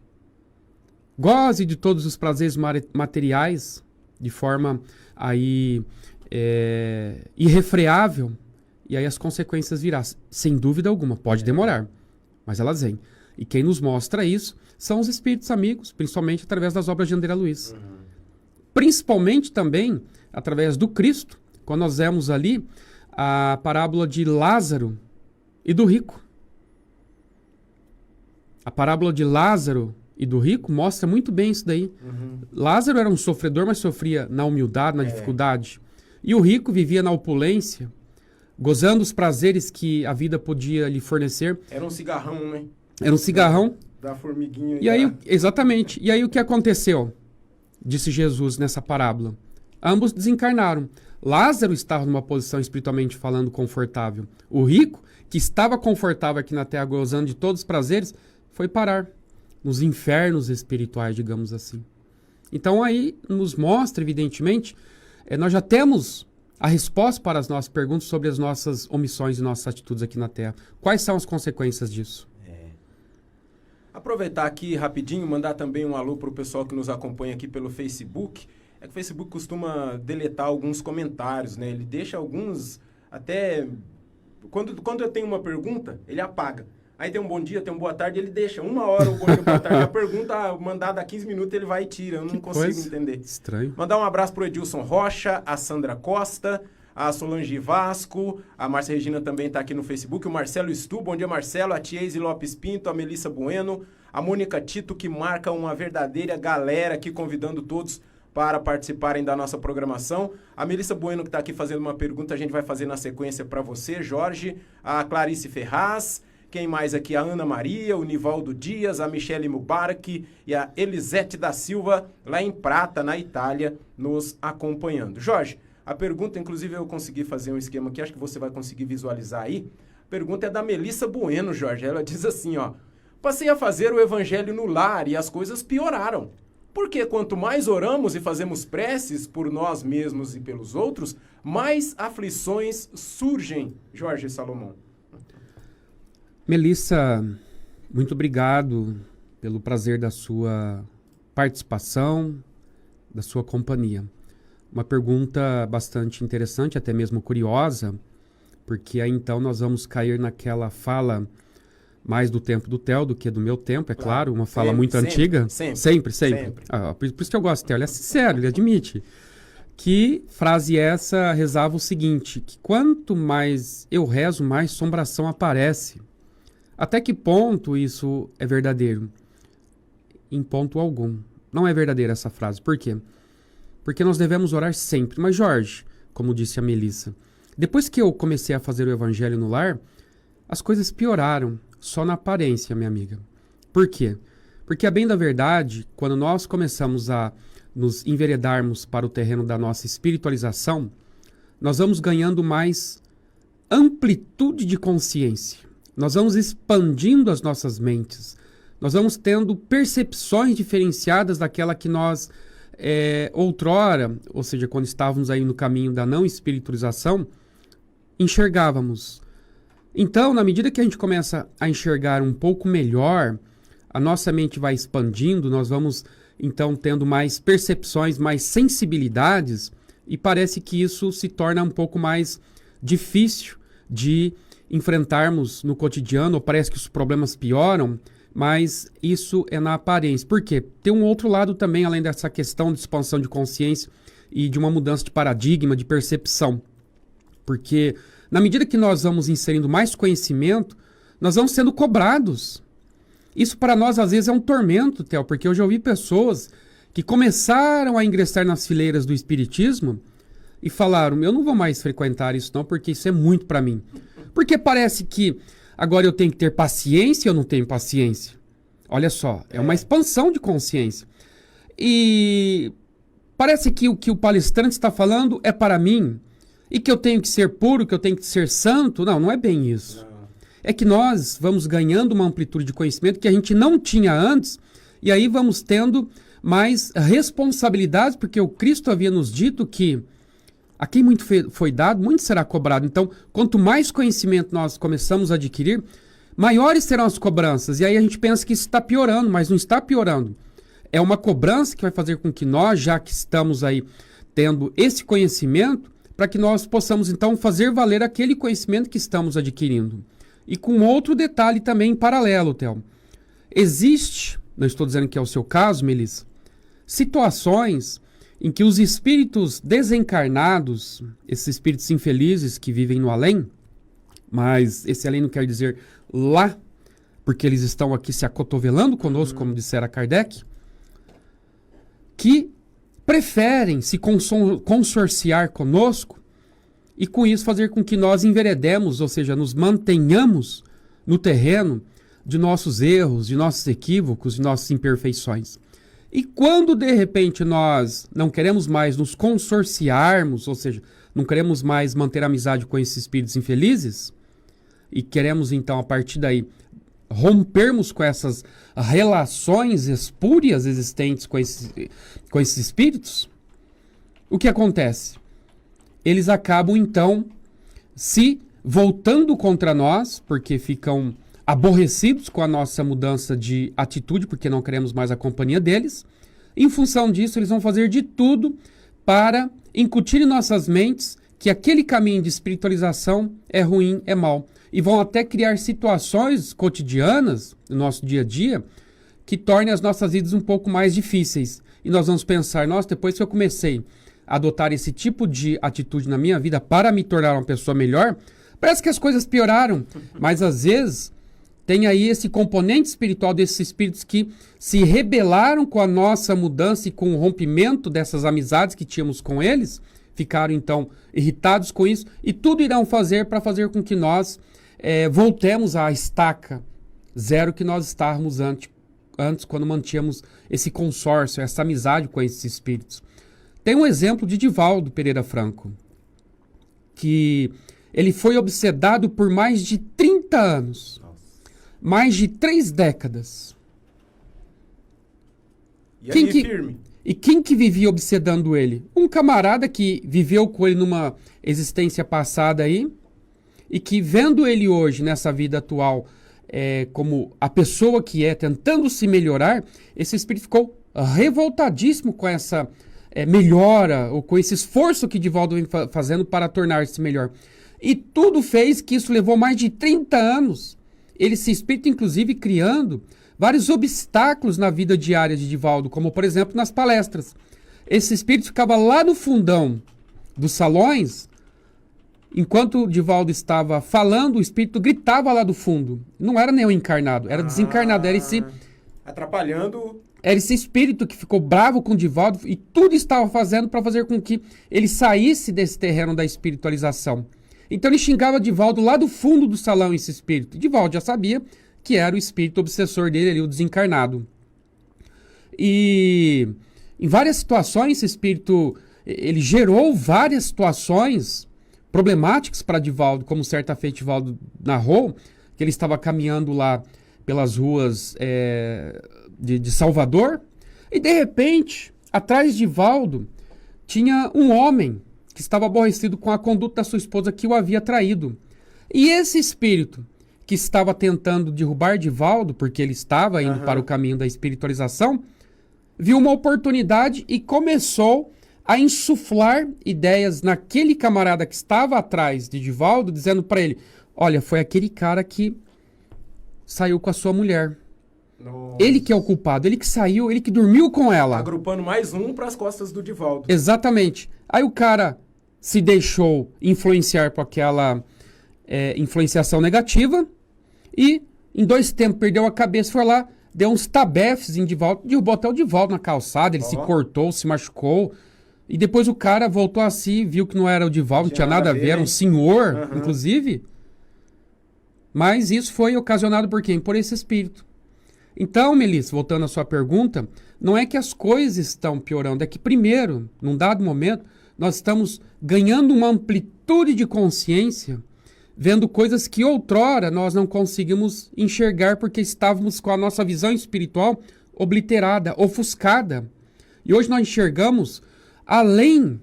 Goze de todos os prazeres materiais de forma aí irrefreável. E aí as consequências virão. Sem dúvida alguma. Pode demorar, mas elas vêm. E quem nos mostra isso são os espíritos amigos, principalmente através das obras de André Luiz. Principalmente também através do Cristo, quando nós vemos ali a parábola de Lázaro e do rico. A parábola de Lázaro e do rico mostra muito bem isso daí. Lázaro era um sofredor, mas sofria na humildade, na dificuldade. E o rico vivia na opulência, gozando os prazeres que a vida podia lhe fornecer. Era um cigarrão, né? Era um cigarrão. Da formiguinha. E aí, exatamente. E aí o que aconteceu? Disse Jesus nessa parábola. Ambos desencarnaram. Lázaro estava numa posição espiritualmente falando confortável. O rico, que estava confortável aqui na Terra, gozando de todos os prazeres, foi parar nos infernos espirituais, digamos assim. Então aí nos mostra, evidentemente, nós já temos a resposta para as nossas perguntas sobre as nossas omissões e nossas atitudes aqui na Terra. Quais são as consequências disso? Aproveitar aqui rapidinho, mandar também um alô para o pessoal que nos acompanha aqui pelo Facebook. É que o Facebook costuma deletar alguns comentários, né? Ele deixa alguns até... Quando eu tenho uma pergunta, ele apaga. Aí tem um bom dia, tem um boa tarde, ele deixa 1 hora o bom dia, boa tarde. A pergunta mandada há 15 minutos, ele vai e tira. Eu não consigo entender. Estranho. Mandar um abraço para o Edilson Rocha, a Sandra Costa, a Solange Vasco, a Márcia Regina também está aqui no Facebook, o Marcelo Stu, bom dia Marcelo, a Tiese Lopes Pinto, a Melissa Bueno, a Mônica Tito, que marca uma verdadeira galera aqui, convidando todos para participarem da nossa programação. A Melissa Bueno, que está aqui fazendo uma pergunta, a gente vai fazer na sequência para você, Jorge, a Clarice Ferraz, quem mais aqui? A Ana Maria, o Nivaldo Dias, a Michele Mubarak e a Elisete da Silva, lá em Prata, na Itália, nos acompanhando. Jorge, a pergunta, inclusive, eu consegui fazer um esquema aqui, acho que você vai conseguir visualizar aí. A pergunta é da Melissa Bueno, Jorge. Ela diz assim, ó: passei a fazer o evangelho no lar e as coisas pioraram. Porque quanto mais oramos e fazemos preces por nós mesmos e pelos outros, mais aflições surgem. Jorge Salomão. Melissa, muito obrigado pelo prazer da sua participação, da sua companhia. Uma pergunta bastante interessante, até mesmo curiosa, porque aí então nós vamos cair naquela fala mais do tempo do Theo do que do meu tempo, é claro, uma fala muito antiga. Sempre. Ah, por isso que eu gosto do Theo, ele é sincero, ele admite. Que frase essa rezava o seguinte, que quanto mais eu rezo, mais assombração aparece. Até que ponto isso é verdadeiro? Em ponto algum. Não é verdadeira essa frase. Por quê? Porque nós devemos orar sempre. Mas Jorge, como disse a Melissa, depois que eu comecei a fazer o evangelho no lar, as coisas pioraram, só na aparência, minha amiga. Por quê? Porque, a bem da verdade, quando nós começamos a nos enveredarmos para o terreno da nossa espiritualização, nós vamos ganhando mais amplitude de consciência. Nós vamos expandindo as nossas mentes. Nós vamos tendo percepções diferenciadas daquela que nós, outrora, ou seja, quando estávamos aí no caminho da não espiritualização, enxergávamos. Então, na medida que a gente começa a enxergar um pouco melhor, a nossa mente vai expandindo, nós vamos então tendo mais percepções, mais sensibilidades, e parece que isso se torna um pouco mais difícil de enfrentarmos no cotidiano, ou parece que os problemas pioram, mas isso é na aparência. Por quê? Tem um outro lado também, além dessa questão de expansão de consciência e de uma mudança de paradigma, de percepção. Porque na medida que nós vamos inserindo mais conhecimento, nós vamos sendo cobrados. Isso para nós às vezes é um tormento, Theo, porque eu já ouvi pessoas que começaram a ingressar nas fileiras do espiritismo e falaram, eu não vou mais frequentar isso não, porque isso é muito para mim. Porque parece que agora eu tenho que ter paciência e eu não tenho paciência. Olha só, é uma expansão de consciência. E parece que o que o palestrante está falando é para mim e que eu tenho que ser puro, que eu tenho que ser santo. Não, não é bem isso. É que nós vamos ganhando uma amplitude de conhecimento que a gente não tinha antes, e aí vamos tendo mais responsabilidades, porque o Cristo havia nos dito que a quem muito foi dado, muito será cobrado. Então, quanto mais conhecimento nós começamos a adquirir, maiores serão as cobranças. E aí a gente pensa que isso está piorando, mas não está piorando. É uma cobrança que vai fazer com que nós, já que estamos aí tendo esse conhecimento, para que nós possamos então fazer valer aquele conhecimento que estamos adquirindo. E com outro detalhe também em paralelo, Theo. Existe, não estou dizendo que é o seu caso, Melissa, situações em que os espíritos desencarnados, esses espíritos infelizes que vivem no além, mas esse além não quer dizer lá, porque eles estão aqui se acotovelando conosco, como dissera Kardec, que preferem se consorciar conosco e com isso fazer com que nós enveredemos, ou seja, nos mantenhamos no terreno de nossos erros, de nossos equívocos, de nossas imperfeições. E quando de repente nós não queremos mais nos consorciarmos, ou seja, não queremos mais manter amizade com esses espíritos infelizes, e queremos então a partir daí rompermos com essas relações espúrias existentes com esses espíritos, o que acontece? Eles acabam, então, se voltando contra nós, porque ficam aborrecidos com a nossa mudança de atitude, porque não queremos mais a companhia deles. Em função disso, eles vão fazer de tudo para incutir em nossas mentes que aquele caminho de espiritualização é ruim, é mau. E vão até criar situações cotidianas, no nosso dia a dia, que tornem as nossas vidas um pouco mais difíceis. E nós vamos pensar, nossa, depois que eu comecei adotar esse tipo de atitude na minha vida para me tornar uma pessoa melhor, parece que as coisas pioraram. Mas às vezes tem aí esse componente espiritual desses espíritos que se rebelaram com a nossa mudança e com o rompimento dessas amizades que tínhamos com eles, ficaram então irritados com isso e tudo irão fazer para fazer com que nós voltemos à estaca zero que nós estávamos antes quando mantínhamos esse consórcio, essa amizade com esses espíritos. Tem um exemplo de Divaldo Pereira Franco, que ele foi obsedado por mais de 30 anos, mais de 3 décadas. E aí, firme? E quem que vivia obsedando ele? Um camarada que viveu com ele numa existência passada aí, e que vendo ele hoje, nessa vida atual, como a pessoa que é, tentando se melhorar, esse espírito ficou revoltadíssimo com essa melhora, ou com esse esforço que Divaldo vem fazendo para tornar-se melhor. E tudo fez que isso levou mais de 30 anos. Ele se espírito, inclusive, criando vários obstáculos na vida diária de Divaldo, como, por exemplo, nas palestras. esse espírito ficava lá no fundão dos salões. Enquanto o Divaldo estava falando, o espírito gritava lá do fundo. Não era nenhum encarnado, era desencarnado, era esse... Atrapalhando... Era esse espírito que ficou bravo com o Divaldo e tudo estava fazendo para fazer com que ele saísse desse terreno da espiritualização. Então ele xingava Divaldo lá do fundo do salão, esse espírito. Divaldo já sabia que era o espírito obsessor dele ali, o desencarnado. E em várias situações, esse espírito, ele gerou várias situações problemáticas para Divaldo, como certa feita Divaldo narrou, que ele estava caminhando lá pelas ruas de Salvador, e de repente, atrás de Divaldo, tinha um homem que estava aborrecido com a conduta da sua esposa que o havia traído. E esse espírito que estava tentando derrubar Divaldo, porque ele estava indo para o caminho da espiritualização, viu uma oportunidade e começou a insuflar ideias naquele camarada que estava atrás de Divaldo, dizendo para ele, olha, foi aquele cara que saiu com a sua mulher. Nossa. Ele que é o culpado, ele que saiu, ele que dormiu com ela. Agrupando mais um para as costas do Divaldo. Exatamente. Aí o cara se deixou influenciar por aquela influenciação negativa e em 2 tempos perdeu a cabeça, foi lá, deu uns tabefes em Divaldo, derrubou até o Divaldo na calçada, ele se cortou, se machucou. E depois o cara voltou a si, viu que não era o Divaldo, não tinha nada a ver, era um senhor, inclusive. Mas isso foi ocasionado por quem? Por esse espírito. Então, Melissa, voltando à sua pergunta, não é que as coisas estão piorando, é que primeiro, num dado momento, nós estamos ganhando uma amplitude de consciência, vendo coisas que outrora nós não conseguimos enxergar porque estávamos com a nossa visão espiritual obliterada, ofuscada. E hoje nós enxergamos além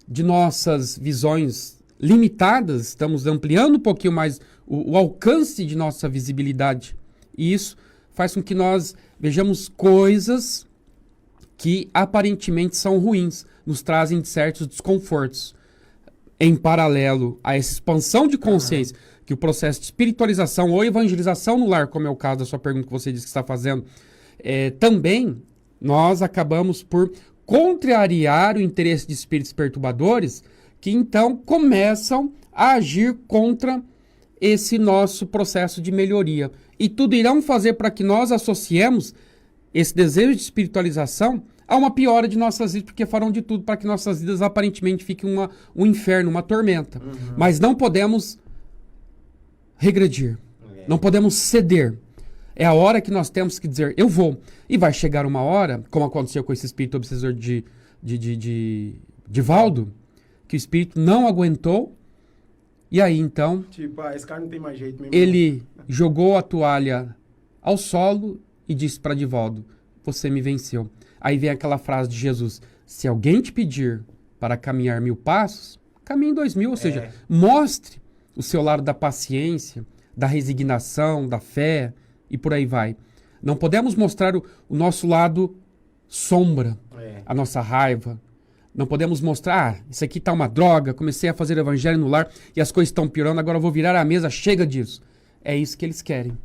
de nossas visões limitadas, estamos ampliando um pouquinho mais o alcance de nossa visibilidade. E isso faz com que nós vejamos coisas que aparentemente são ruins, nos trazem certos desconfortos. Em paralelo a essa expansão de consciência, que o processo de espiritualização ou evangelização no lar, como é o caso da sua pergunta que você disse que está fazendo, também nós acabamos por contrariar o interesse de espíritos perturbadores que então começam a agir contra esse nosso processo de melhoria. E tudo irão fazer para que nós associemos esse desejo de espiritualização a uma piora de nossas vidas, porque farão de tudo para que nossas vidas aparentemente fiquem um inferno, uma tormenta. Mas não podemos regredir, não podemos ceder. É a hora que nós temos que dizer, eu vou. E vai chegar uma hora, como aconteceu com esse espírito obsessor de Divaldo, que o espírito não aguentou, e aí então, tipo, esse cara não tem mais jeito mesmo. Ele jogou a toalha ao solo e disse para Divaldo, você me venceu. Aí vem aquela frase de Jesus, se alguém te pedir para caminhar 1000 passos, caminhe 2000, ou seja, mostre o seu lado da paciência, da resignação, da fé, e por aí vai. Não podemos mostrar o nosso lado sombra, a nossa raiva. Não podemos mostrar, isso aqui tá uma droga, comecei a fazer evangelho no lar e as coisas estão piorando, agora eu vou virar a mesa, chega disso. É isso que eles querem.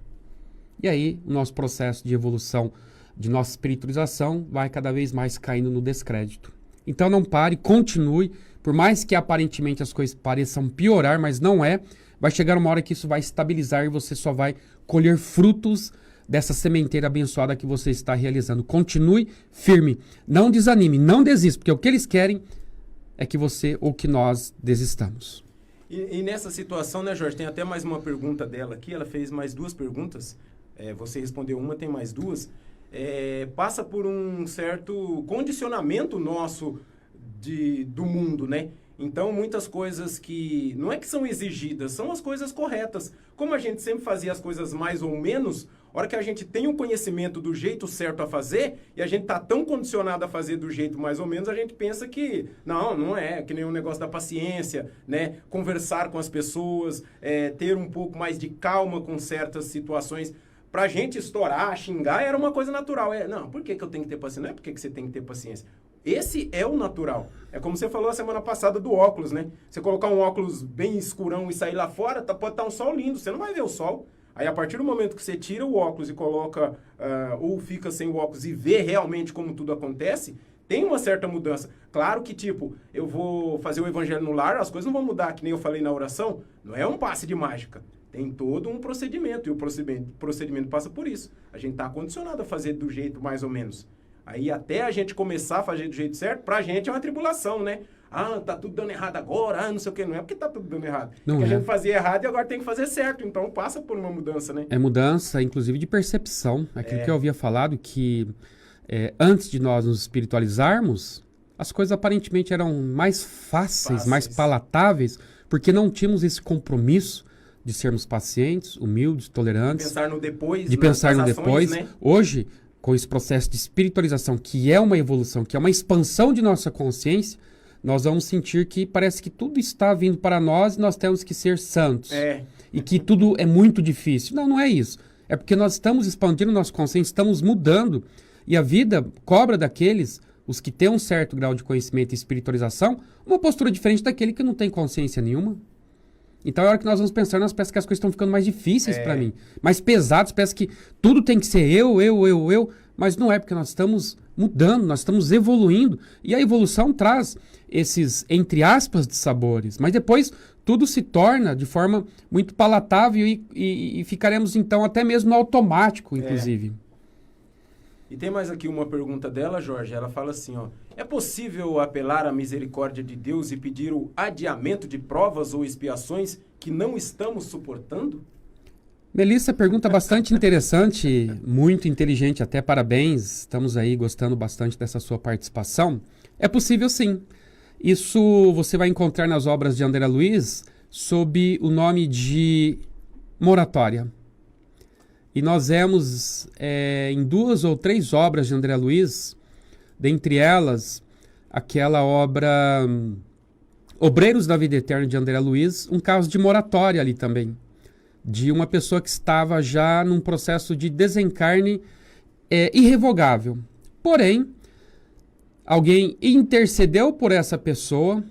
E aí, o nosso processo de evolução, de nossa espiritualização, vai cada vez mais caindo no descrédito. Então não pare, continue, por mais que aparentemente as coisas pareçam piorar, mas não é, vai chegar uma hora que isso vai estabilizar e você só vai colher frutos dessa sementeira abençoada que você está realizando. Continue firme, não desanime, não desista, porque o que eles querem é que você ou que nós desistamos. E nessa situação, né, Jorge, tem até mais uma pergunta dela aqui, ela fez mais 2 perguntas, você respondeu uma, tem mais 2. Passa por um certo condicionamento nosso do mundo, né? Então, muitas coisas que não é que são exigidas, são as coisas corretas. Como a gente sempre fazia as coisas mais ou menos, a hora que a gente tem um conhecimento do jeito certo a fazer, e a gente está tão condicionado a fazer do jeito mais ou menos, a gente pensa que não é, que nem o negócio da paciência, né? Conversar com as pessoas, ter um pouco mais de calma com certas situações. Pra gente estourar, xingar, era uma coisa natural. Não, por que eu tenho que ter paciência? Não é por que você tem que ter paciência. Esse é o natural. É como você falou a semana passada do óculos, né? Você colocar um óculos bem escurão e sair lá fora, pode estar um sol lindo, você não vai ver o sol. Aí, a partir do momento que você tira o óculos e coloca, ou fica sem o óculos e vê realmente como tudo acontece, tem uma certa mudança. Claro que, tipo, eu vou fazer o evangelho no lar, as coisas não vão mudar, que nem eu falei na oração, não é um passe de mágica. Tem todo um procedimento, e o procedimento passa por isso. A gente está condicionado a fazer do jeito mais ou menos. Aí até a gente começar a fazer do jeito certo, pra gente é uma tribulação, né? Ah, tá tudo dando errado agora, não sei o que. Não é porque tá tudo dando errado. Não é que é. a gente fazia errado e agora tem que fazer certo. Então passa por uma mudança, né? É mudança, inclusive, de percepção. Aquilo que eu havia falado, que antes de nós nos espiritualizarmos, as coisas aparentemente eram mais fáceis, mais palatáveis, porque não tínhamos esse compromisso de sermos pacientes, humildes, tolerantes. De pensar no depois. De pensar no ações, depois. Né? Hoje, com esse processo de espiritualização, que é uma evolução, que é uma expansão de nossa consciência, nós vamos sentir que parece que tudo está vindo para nós e nós temos que ser santos. E que tudo é muito difícil. Não, não é isso. É porque nós estamos expandindo nossa consciência, estamos mudando. E a vida cobra daqueles, os que têm um certo grau de conhecimento e espiritualização, uma postura diferente daquele que não tem consciência nenhuma. Então é hora que nós vamos pensar, nós parece que as coisas estão ficando mais difíceis para mim, mais pesadas, parece que tudo tem que ser eu, mas não é, porque nós estamos mudando, nós estamos evoluindo, e a evolução traz esses, entre aspas, de sabores, mas depois tudo se torna de forma muito palatável e ficaremos então até mesmo no automático, inclusive. E tem mais aqui uma pergunta dela, Jorge. Ela fala assim, ó: é possível apelar à misericórdia de Deus e pedir o adiamento de provas ou expiações que não estamos suportando? Melissa, pergunta bastante interessante, muito inteligente, até parabéns. Estamos aí gostando bastante dessa sua participação. É possível sim. Isso você vai encontrar nas obras de André Luiz sob o nome de moratória. E nós vemos em 2 ou 3 obras de André Luiz, dentre elas, aquela obra Obreiros da Vida Eterna de André Luiz, um caso de moratória ali também, de uma pessoa que estava já num processo de desencarne irrevogável. Porém, alguém intercedeu por essa pessoa,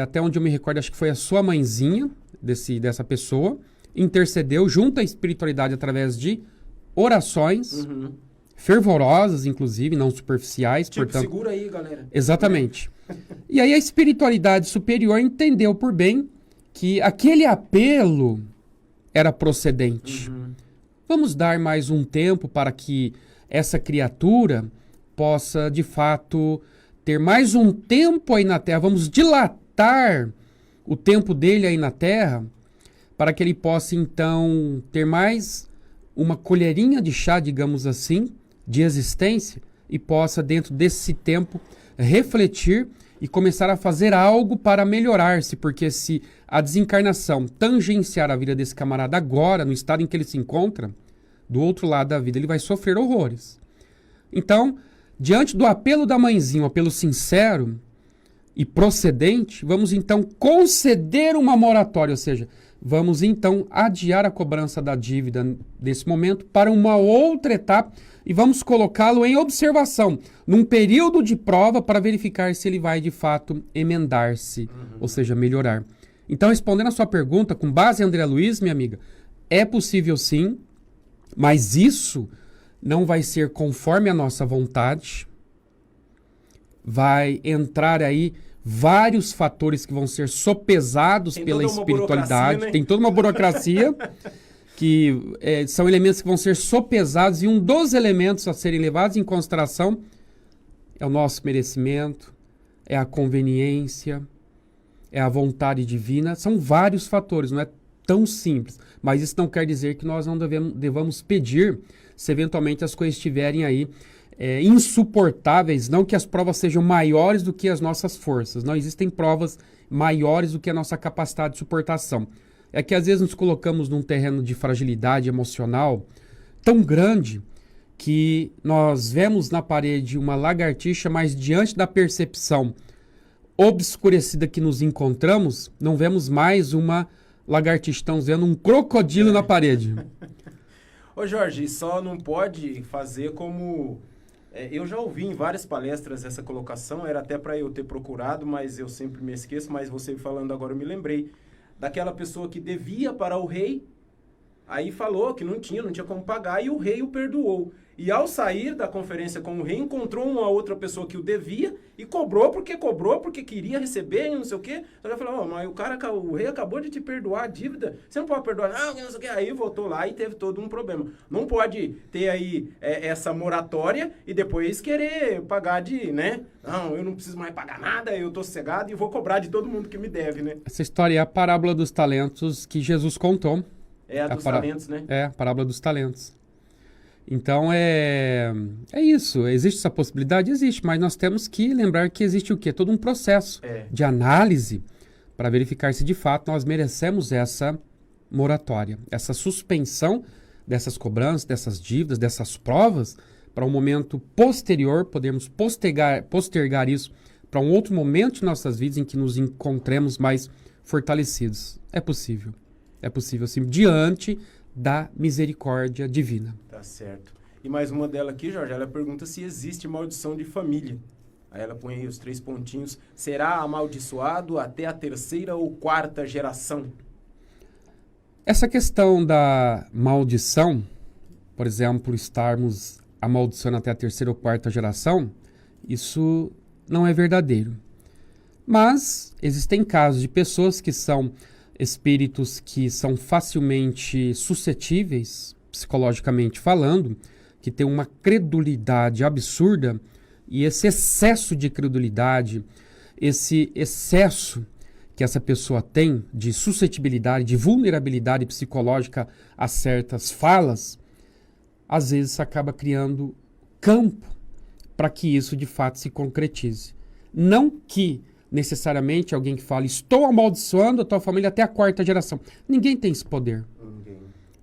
até onde eu me recordo, acho que foi a sua mãezinha dessa pessoa, intercedeu junto à espiritualidade através de orações fervorosas, inclusive, não superficiais. Tipo, portanto, segura aí, galera. Exatamente. E aí a espiritualidade superior entendeu por bem que aquele apelo era procedente. Vamos dar mais um tempo para que essa criatura possa, de fato, ter mais um tempo aí na Terra. Vamos dilatar o tempo dele aí na Terra, para que ele possa, então, ter mais uma colherinha de chá, digamos assim, de existência, e possa, dentro desse tempo, refletir e começar a fazer algo para melhorar-se, porque se a desencarnação tangenciar a vida desse camarada agora, no estado em que ele se encontra, do outro lado da vida, ele vai sofrer horrores. Então, diante do apelo da mãezinha, um apelo sincero e procedente, vamos, então, conceder uma moratória, ou seja, vamos, então, adiar a cobrança da dívida desse momento para uma outra etapa e vamos colocá-lo em observação, num período de prova para verificar se ele vai, de fato, emendar-se, ou seja, melhorar. Então, respondendo a sua pergunta, com base em André Luiz, minha amiga, é possível sim, mas isso não vai ser conforme a nossa vontade, vai entrar aí vários fatores que vão ser sopesados pela espiritualidade. Né? Tem toda uma burocracia que são elementos que vão ser sopesados, e um dos elementos a serem levados em consideração é o nosso merecimento, é a conveniência, é a vontade divina. São vários fatores, não é tão simples. Mas isso não quer dizer que nós não devamos pedir se eventualmente as coisas estiverem aí insuportáveis, não que as provas sejam maiores do que as nossas forças. Não existem provas maiores do que a nossa capacidade de suportação. É que às vezes nos colocamos num terreno de fragilidade emocional tão grande que nós vemos na parede uma lagartixa, mas diante da percepção obscurecida que nos encontramos, não vemos mais uma lagartixa, estamos vendo um crocodilo na parede. Ô Jorge, só não pode fazer como... eu já ouvi em várias palestras essa colocação, era até para eu ter procurado, mas eu sempre me esqueço, mas você falando agora eu me lembrei. Daquela pessoa que devia para o rei, aí falou que não tinha como pagar, e o rei o perdoou. e ao sair da conferência com o rei, encontrou uma outra pessoa que o devia e cobrou, porque queria receber e não sei o quê. Então ele falou, mas o rei acabou de te perdoar a dívida, você não pode perdoar, não sei o quê. Aí voltou lá e teve todo um problema. Não pode ter aí essa moratória e depois querer pagar né? Não, eu não preciso mais pagar nada, eu tô sossegado e vou cobrar de todo mundo que me deve, né? Essa história é a parábola dos talentos que Jesus contou. É a dos talentos, né? É, a parábola dos talentos. Então, é isso. Existe essa possibilidade? Existe, mas nós temos que lembrar que existe o quê? Todo um processo de análise para verificar se, de fato, nós merecemos essa moratória, essa suspensão dessas cobranças, dessas dívidas, dessas provas, para um momento posterior, podemos postergar isso para um outro momento de nossas vidas em que nos encontremos mais fortalecidos. É possível, sim, diante da misericórdia divina. Tá certo. E mais uma dela aqui, Jorge, ela pergunta se existe maldição de família. Aí ela põe aí os 3 pontinhos. Será amaldiçoado até a 3ª ou 4ª geração? Essa questão da maldição, por exemplo, estarmos amaldiçoando até a 3ª ou 4ª geração, isso não é verdadeiro. Mas existem casos de pessoas que são espíritos que são facilmente suscetíveis, psicologicamente falando, que têm uma credulidade absurda, e esse excesso de credulidade, esse excesso que essa pessoa tem de suscetibilidade, de vulnerabilidade psicológica a certas falas, às vezes acaba criando campo para que isso de fato se concretize. Não que necessariamente alguém que fala, estou amaldiçoando a tua família até a 4ª geração. Ninguém tem esse poder.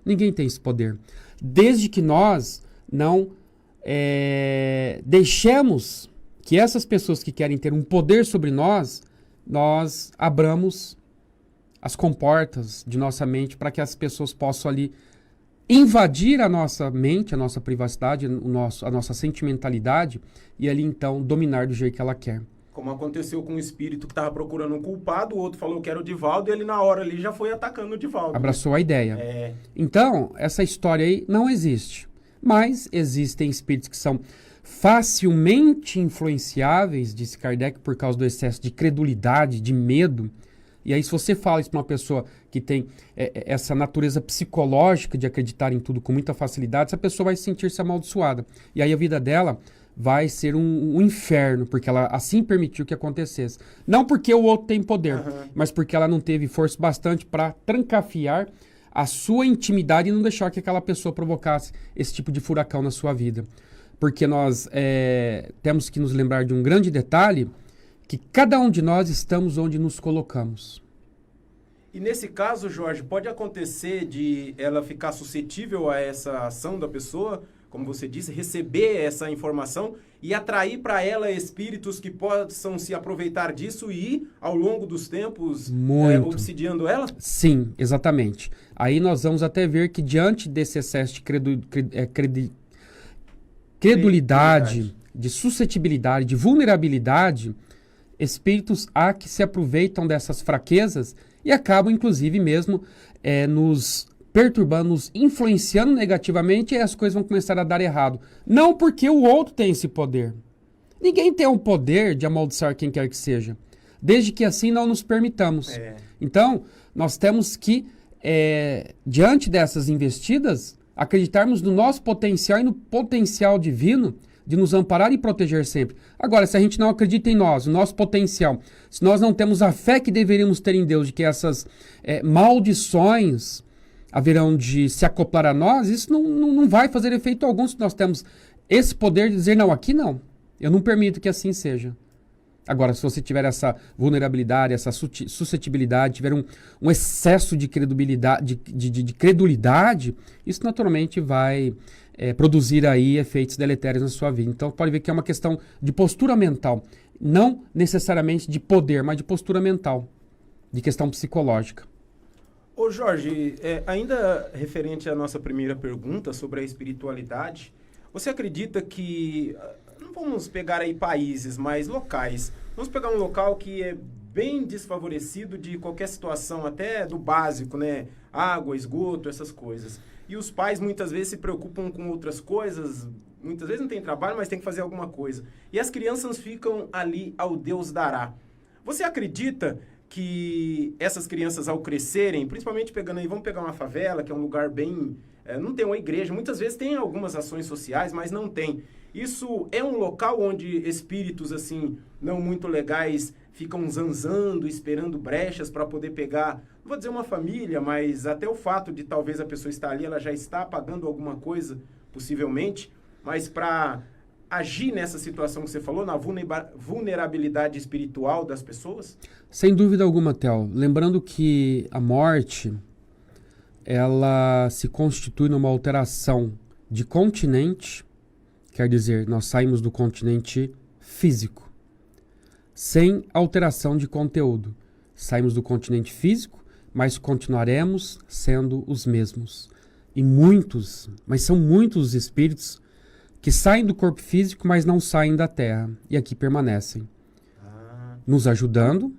Ninguém tem esse poder. Desde que nós não deixemos que essas pessoas que querem ter um poder sobre nós abramos as comportas de nossa mente para que as pessoas possam ali invadir a nossa mente, a nossa privacidade, a nossa sentimentalidade e ali então dominar do jeito que ela quer. Como aconteceu com um espírito que estava procurando um culpado, o outro falou que era o Divaldo e ele na hora ali já foi atacando o Divaldo. Abraçou a ideia. Então, essa história aí não existe. Mas existem espíritos que são facilmente influenciáveis, disse Kardec, por causa do excesso de credulidade, de medo. E aí, se você fala isso para uma pessoa que tem essa natureza psicológica de acreditar em tudo com muita facilidade, essa pessoa vai sentir-se amaldiçoada. E aí a vida dela vai ser um inferno, porque ela assim permitiu que acontecesse. Não porque o outro tem poder, mas porque ela não teve força bastante para trancafiar a sua intimidade e não deixar que aquela pessoa provocasse esse tipo de furacão na sua vida. Porque nós temos que nos lembrar de um grande detalhe, que cada um de nós estamos onde nos colocamos. E nesse caso, Jorge, pode acontecer de ela ficar suscetível a essa ação da pessoa, como você disse, receber essa informação e atrair para ela espíritos que possam se aproveitar disso e ir, ao longo dos tempos, obsidiando ela? Sim, exatamente. Aí nós vamos até ver que diante desse excesso de credulidade, de suscetibilidade, de vulnerabilidade, espíritos há que se aproveitam dessas fraquezas e acabam, inclusive, mesmo nos perturbando, nos influenciando negativamente, e as coisas vão começar a dar errado. Não porque o outro tem esse poder. Ninguém tem o poder de amaldiçoar quem quer que seja, desde que assim não nos permitamos. Então, nós temos que, diante dessas investidas, acreditarmos no nosso potencial e no potencial divino de nos amparar e proteger sempre. Agora, se a gente não acredita em nós, no nosso potencial, se nós não temos a fé que deveríamos ter em Deus, de que essas maldições haverão de se acoplar a nós, isso não vai fazer efeito algum se nós temos esse poder de dizer, não, aqui não, eu não permito que assim seja. Agora, se você tiver essa vulnerabilidade, essa suscetibilidade, tiver um excesso de credulidade, isso naturalmente vai produzir aí efeitos deletérios na sua vida. Então, pode ver que é uma questão de postura mental, não necessariamente de poder, mas de postura mental, de questão psicológica. Ô Jorge, ainda referente à nossa primeira pergunta sobre a espiritualidade, você acredita que, não vamos pegar aí países, mas locais, vamos pegar um local que é bem desfavorecido de qualquer situação, até do básico, né? Água, esgoto, essas coisas. E os pais muitas vezes se preocupam com outras coisas, muitas vezes não tem trabalho, mas tem que fazer alguma coisa. E as crianças ficam ali ao Deus dará. Você acredita que essas crianças, ao crescerem, principalmente pegando aí, vamos pegar uma favela, que é um lugar bem... não tem uma igreja, muitas vezes tem algumas ações sociais, mas não tem. Isso é um local onde espíritos, assim, não muito legais ficam zanzando, esperando brechas para poder pegar, não vou dizer uma família, mas até o fato de talvez a pessoa estar ali, ela já está pagando alguma coisa, possivelmente, mas para agir nessa situação que você falou, na vulnerabilidade espiritual das pessoas? Sem dúvida alguma, Theo. Lembrando que a morte, ela se constitui numa alteração de continente, quer dizer, nós saímos do continente físico, sem alteração de conteúdo. Saímos do continente físico, mas continuaremos sendo os mesmos. E muitos, mas são muitos os espíritos que saem do corpo físico, mas não saem da Terra. E aqui permanecem. Nos ajudando,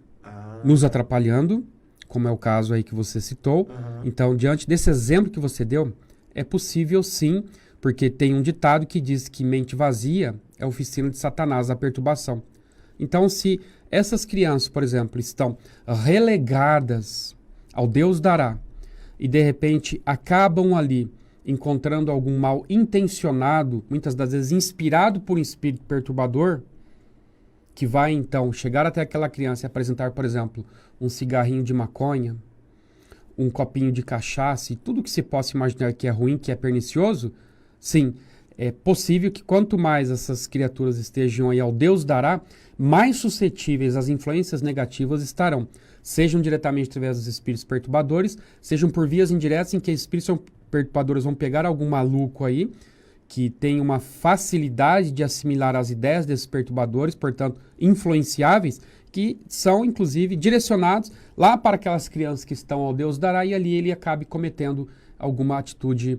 nos atrapalhando, como é o caso aí que você citou. Então, diante desse exemplo que você deu, é possível sim, porque tem um ditado que diz que mente vazia é a oficina de Satanás, a perturbação. Então, se essas crianças, por exemplo, estão relegadas ao Deus dará e, de repente, acabam ali encontrando algum mal intencionado, muitas das vezes inspirado por um espírito perturbador, que vai, então, chegar até aquela criança e apresentar, por exemplo, um cigarrinho de maconha, um copinho de cachaça e tudo que se possa imaginar que é ruim, que é pernicioso, sim, é possível que quanto mais essas criaturas estejam aí ao Deus dará, mais suscetíveis às influências negativas estarão. Sejam diretamente através dos espíritos perturbadores, sejam por vias indiretas em que espíritos perturbadores vão pegar algum maluco aí, que tem uma facilidade de assimilar as ideias desses perturbadores, portanto, influenciáveis, que são, inclusive, direcionados lá para aquelas crianças que estão ao Deus dará, e ali ele acabe cometendo alguma atitude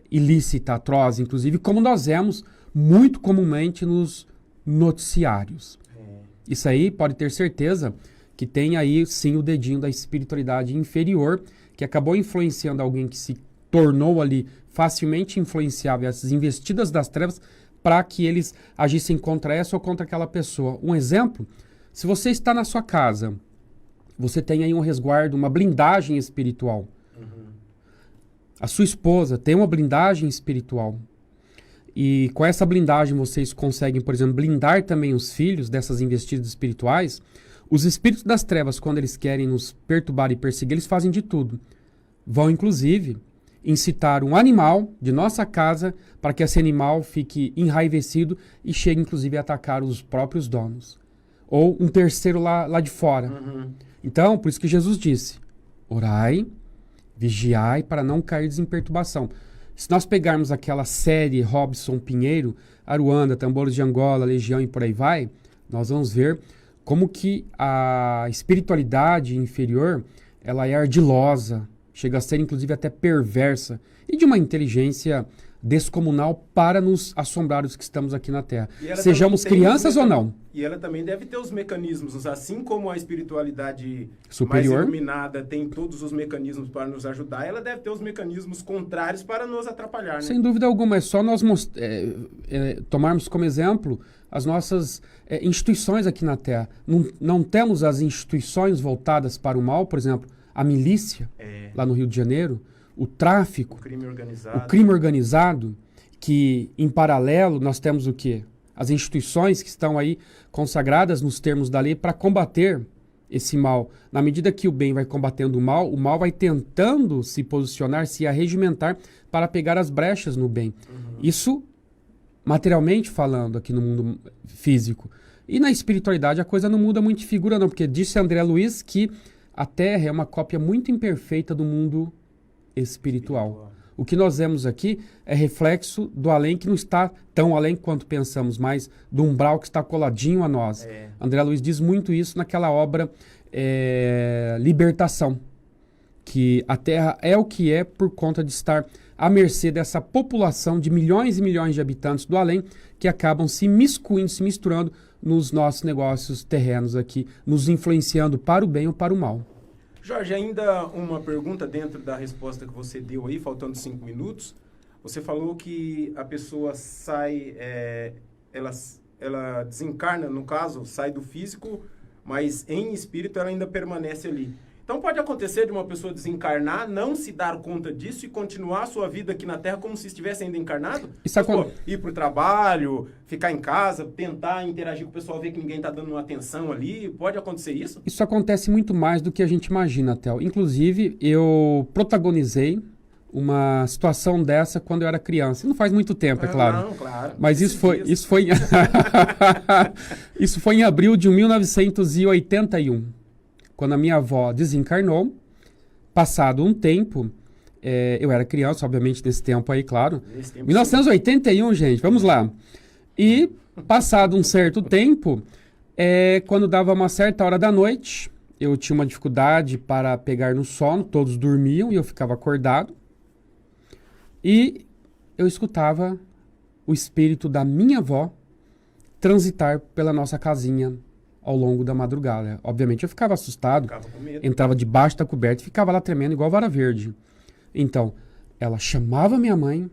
ilícita, atroz, inclusive, como nós vemos muito comumente nos noticiários. Isso aí pode ter certeza que tem aí, sim, o dedinho da espiritualidade inferior, que acabou influenciando alguém que se tornou ali facilmente influenciável, essas investidas das trevas, para que eles agissem contra essa ou contra aquela pessoa. Um exemplo, se você está na sua casa, você tem aí um resguardo, uma blindagem espiritual. A sua esposa tem uma blindagem espiritual. E com essa blindagem vocês conseguem, por exemplo, blindar também os filhos dessas investidas espirituais. Os espíritos das trevas, quando eles querem nos perturbar e perseguir, eles fazem de tudo. Vão, inclusive, incitar um animal de nossa casa para que esse animal fique enraivecido e chegue, inclusive, a atacar os próprios donos. Ou um terceiro lá de fora. Então, por isso que Jesus disse, orai, vigiai para não cair em perturbação. Se nós pegarmos aquela série Robson Pinheiro, Aruanda, Tambores de Angola, Legião e por aí vai, nós vamos ver como que a espiritualidade inferior, ela é ardilosa, chega a ser inclusive até perversa e de uma inteligência descomunal para nos assombrar os que estamos aqui na Terra. Sejamos crianças ou não. E ela também deve ter os mecanismos, assim como a espiritualidade superior, mais iluminada tem todos os mecanismos para nos ajudar, ela deve ter os mecanismos contrários para nos atrapalhar, né? Sem dúvida alguma, é só nós tomarmos como exemplo as nossas instituições aqui na Terra. Não temos as instituições voltadas para o mal, por exemplo, a milícia, lá no Rio de Janeiro, o tráfico, o crime organizado, que em paralelo nós temos o quê? As instituições que estão aí consagradas nos termos da lei para combater esse mal. Na medida que o bem vai combatendo o mal vai tentando se posicionar, se arregimentar para pegar as brechas no bem. Isso materialmente falando aqui no mundo físico. E na espiritualidade a coisa não muda muito de figura não, porque disse André Luiz que a Terra é uma cópia muito imperfeita do mundo espiritual. O que nós vemos aqui é reflexo do além que não está tão além quanto pensamos, mas do umbral que está coladinho a nós. André Luiz diz muito isso naquela obra Libertação, que a Terra é o que é por conta de estar à mercê dessa população de milhões e milhões de habitantes do além que acabam se miscuindo, se misturando nos nossos negócios terrenos aqui, nos influenciando para o bem ou para o mal. Jorge, ainda uma pergunta dentro da resposta que você deu aí, faltando 5 minutos. Você falou que a pessoa sai, ela desencarna, no caso, sai do físico, mas em espírito ela ainda permanece ali. Então pode acontecer de uma pessoa desencarnar, não se dar conta disso e continuar a sua vida aqui na Terra como se estivesse ainda encarnado? Ir para o trabalho, ficar em casa, tentar interagir com o pessoal, ver que ninguém está dando uma atenção ali. Pode acontecer isso? Isso acontece muito mais do que a gente imagina, Theo. Inclusive, eu protagonizei uma situação dessa quando eu era criança. Não faz muito tempo, é claro. Não, claro. Mas isso foi em abril de 1981. Quando a minha avó desencarnou, passado um tempo, eu era criança, obviamente, nesse tempo aí, claro. 1981, gente, vamos lá. E, passado um certo tempo, quando dava uma certa hora da noite, eu tinha uma dificuldade para pegar no sono, todos dormiam e eu ficava acordado. E eu escutava o espírito da minha avó transitar pela nossa casinha ao longo da madrugada. Obviamente eu ficava assustado, entrava debaixo da coberta e ficava lá tremendo igual vara verde. Então, ela chamava minha mãe,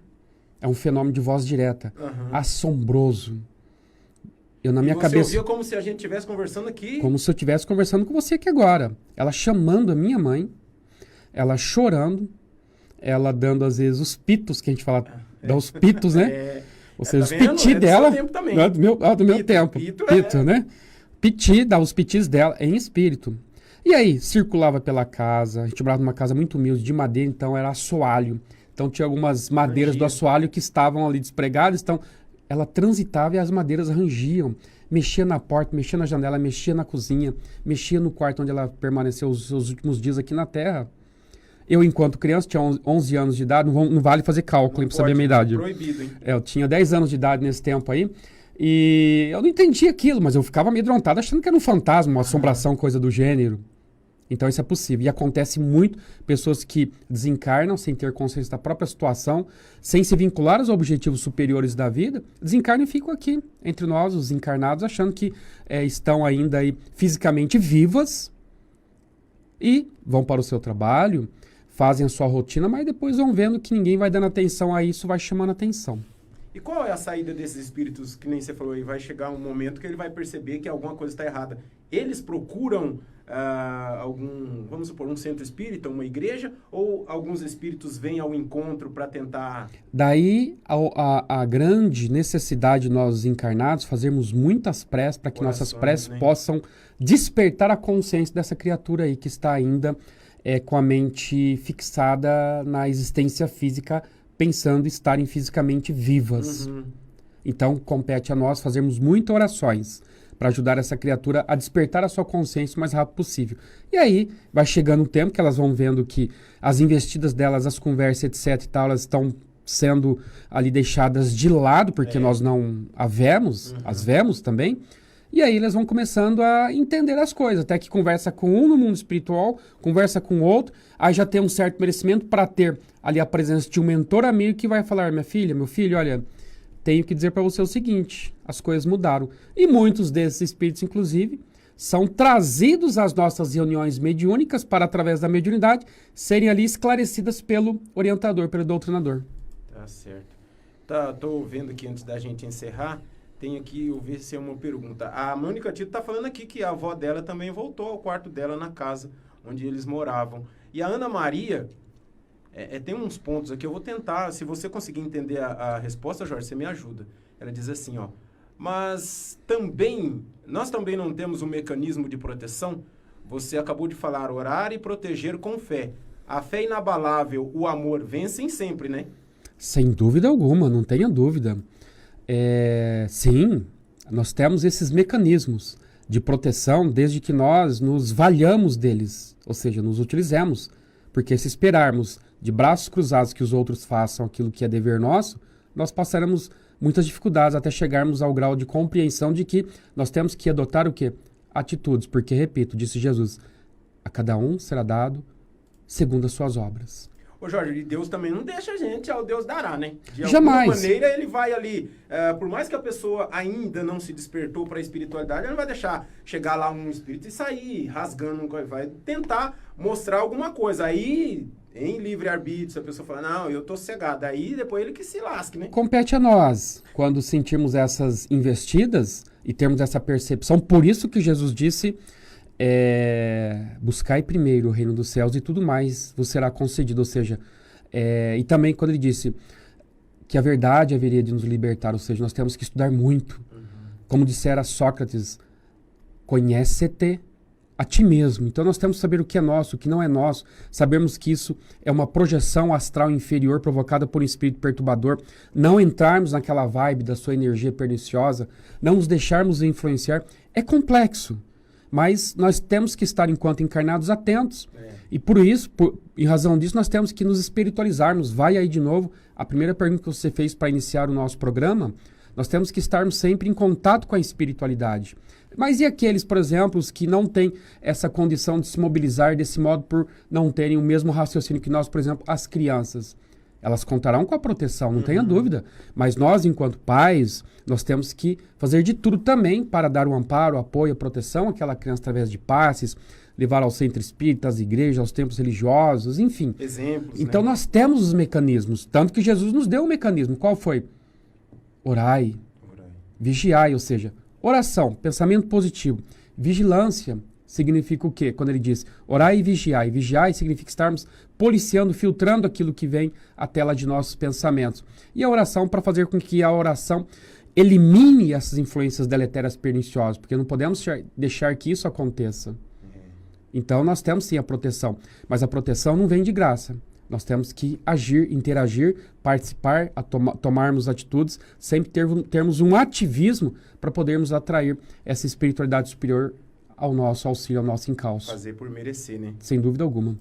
é um fenômeno de voz direta, assombroso. Eu na minha cabeça... Você ouvia como se a gente estivesse conversando aqui? Como se eu estivesse conversando com você aqui agora. Ela chamando a minha mãe, ela chorando, ela dando às vezes os pitos, que a gente fala, dá os pitos, né? Ou seja, os piti dela... Do seu tempo também. Do meu tempo. Pito, né? Piti, dá os pitis dela em espírito. E aí, circulava pela casa, a gente morava numa casa muito humilde, de madeira, então era assoalho. Então tinha algumas madeiras do assoalho que estavam ali despregadas, então ela transitava e as madeiras rangiam. Mexia na porta, mexia na janela, mexia na cozinha, mexia no quarto onde ela permaneceu os últimos dias aqui na Terra. Eu, enquanto criança, tinha 11 anos de idade, não vale fazer cálculo para saber a minha idade. Proibido, hein? Eu tinha 10 anos de idade nesse tempo aí. E eu não entendia aquilo, mas eu ficava amedrontado achando que era um fantasma, uma assombração, coisa do gênero. Então isso é possível. E acontece muito, pessoas que desencarnam sem ter consciência da própria situação, sem se vincular aos objetivos superiores da vida, desencarnam e ficam aqui, entre nós, os encarnados, achando que estão ainda aí fisicamente vivas e vão para o seu trabalho, fazem a sua rotina, mas depois vão vendo que ninguém vai dando atenção a isso, vai chamando atenção. E qual é a saída desses espíritos, que nem você falou aí, vai chegar um momento que ele vai perceber que alguma coisa está errada. Eles procuram vamos supor, um centro espírita, uma igreja, ou alguns espíritos vêm ao encontro para tentar... Daí a grande necessidade de nós encarnados fazermos muitas preces para que nossas preces possam despertar a consciência dessa criatura aí que está ainda com a mente fixada na existência física, pensando estarem fisicamente vivas. Então, compete a nós fazermos muitas orações para ajudar essa criatura a despertar a sua consciência o mais rápido possível. E aí, vai chegando um tempo que elas vão vendo que as investidas delas, as conversas, etc. e tal, elas estão sendo ali deixadas de lado, porque nós não as vemos também. E aí elas vão começando a entender as coisas, até que conversa com um no mundo espiritual, conversa com o outro, aí já tem um certo merecimento para ter ali a presença de um mentor amigo que vai falar: minha filha, meu filho, olha, tenho que dizer para você o seguinte, as coisas mudaram. E muitos desses espíritos, inclusive, são trazidos às nossas reuniões mediúnicas para, através da mediunidade, serem ali esclarecidas pelo orientador, pelo doutrinador. Tá certo. Tô vendo aqui, antes da gente encerrar, tem aqui, eu ver se é uma pergunta. A Mônica Tito está falando aqui que a avó dela também voltou ao quarto dela na casa onde eles moravam. E a Ana Maria, tem uns pontos aqui, eu vou tentar, se você conseguir entender a resposta, Jorge, você me ajuda. Ela diz assim, ó, mas nós também não temos um mecanismo de proteção? Você acabou de falar, orar e proteger com fé. A fé inabalável, o amor vencem sempre, né? Sem dúvida alguma, não tenha dúvida. Sim, nós temos esses mecanismos de proteção desde que nós nos valhamos deles, ou seja, nos utilizemos, porque se esperarmos de braços cruzados que os outros façam aquilo que é dever nosso, nós passaremos muitas dificuldades até chegarmos ao grau de compreensão de que nós temos que adotar o quê? Atitudes, porque, repito, disse Jesus, a cada um será dado segundo as suas obras. Ô Jorge, e Deus também não deixa a gente ao Deus dará, né? De Jamais. alguma maneira ele vai ali, por mais que a pessoa ainda não se despertou para a espiritualidade, ele não vai deixar chegar lá um espírito e sair rasgando, vai tentar mostrar alguma coisa. Aí, em livre-arbítrio, se a pessoa falar, não, eu tô cegado, aí depois ele que se lasque, né? Compete a nós, quando sentirmos essas investidas e termos essa percepção. Por isso que Jesus disse, buscai primeiro o reino dos céus e tudo mais vos será concedido. Ou seja, e também quando ele disse que a verdade haveria de nos libertar, ou seja, nós temos que estudar muito. Como dissera Sócrates, conhece-te a ti mesmo. Então nós temos que saber o que é nosso, o que não é nosso, sabermos que isso é uma projeção astral inferior provocada por um espírito perturbador, não entrarmos naquela vibe da sua energia perniciosa, não nos deixarmos influenciar. É complexo, mas nós temos que estar, enquanto encarnados, atentos. E por isso, em razão disso, nós temos que nos espiritualizarmos. Vai aí de novo a primeira pergunta que você fez para iniciar o nosso programa. Nós temos que estarmos sempre em contato com a espiritualidade. Mas e aqueles, por exemplo, os que não têm essa condição de se mobilizar desse modo por não terem o mesmo raciocínio que nós, por exemplo, as crianças? Elas contarão com a proteção, não tenha dúvida. Mas nós, enquanto pais, nós temos que fazer de tudo também para dar o amparo, o apoio, a proteção àquela criança através de passes, levar ao centro espírita, às igrejas, aos templos religiosos, enfim. Exemplos, então né? nós temos os mecanismos, tanto que Jesus nos deu o mecanismo. Qual foi? Orai, vigiai, ou seja, oração, pensamento positivo. Vigilância significa o quê? Quando ele diz orai e vigiai. Vigiai significa estarmos policiando, filtrando aquilo que vem à tela de nossos pensamentos. E a oração para fazer com que a oração elimine essas influências deletérias perniciosas, porque não podemos deixar que isso aconteça. Então nós temos sim a proteção, mas a proteção não vem de graça. Nós temos que agir, interagir, participar, tomarmos atitudes, sempre termos um ativismo para podermos atrair essa espiritualidade superior ao nosso auxílio, ao nosso encalço. Fazer por merecer, né? Sem dúvida alguma.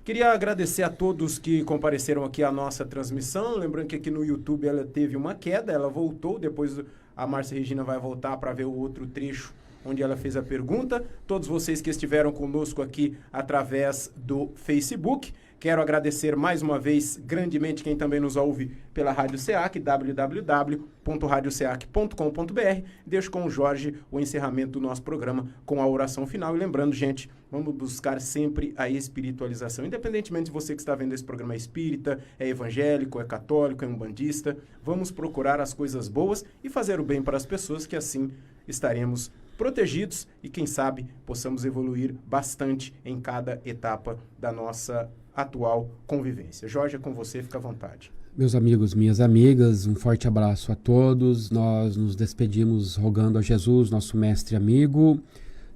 Queria agradecer a todos que compareceram aqui à nossa transmissão. Lembrando que aqui no YouTube ela teve uma queda, ela voltou, depois a Márcia Regina vai voltar para ver o outro trecho onde ela fez a pergunta. Todos vocês que estiveram conosco aqui através do Facebook. Quero agradecer mais uma vez grandemente quem também nos ouve pela Rádio SEAC, www.radioseac.com.br. Deixo com o Jorge o encerramento do nosso programa com a oração final. E lembrando, gente, vamos buscar sempre a espiritualização. Independentemente de você que está vendo esse programa é espírita, é evangélico, é católico, é umbandista, vamos procurar as coisas boas e fazer o bem para as pessoas, que assim estaremos protegidos e, quem sabe, possamos evoluir bastante em cada etapa da nossa atual convivência. Jorge, é com você, fica à vontade. Meus amigos, minhas amigas, um forte abraço a todos. Nós nos despedimos rogando a Jesus, nosso mestre e amigo,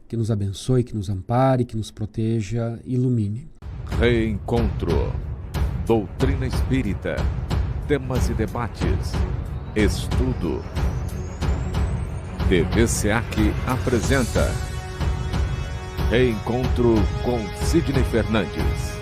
que nos abençoe, que nos ampare, que nos proteja e ilumine. Reencontro. Doutrina Espírita. Temas e debates. Estudo. TV SEAC apresenta Reencontro com Sidney Fernandes.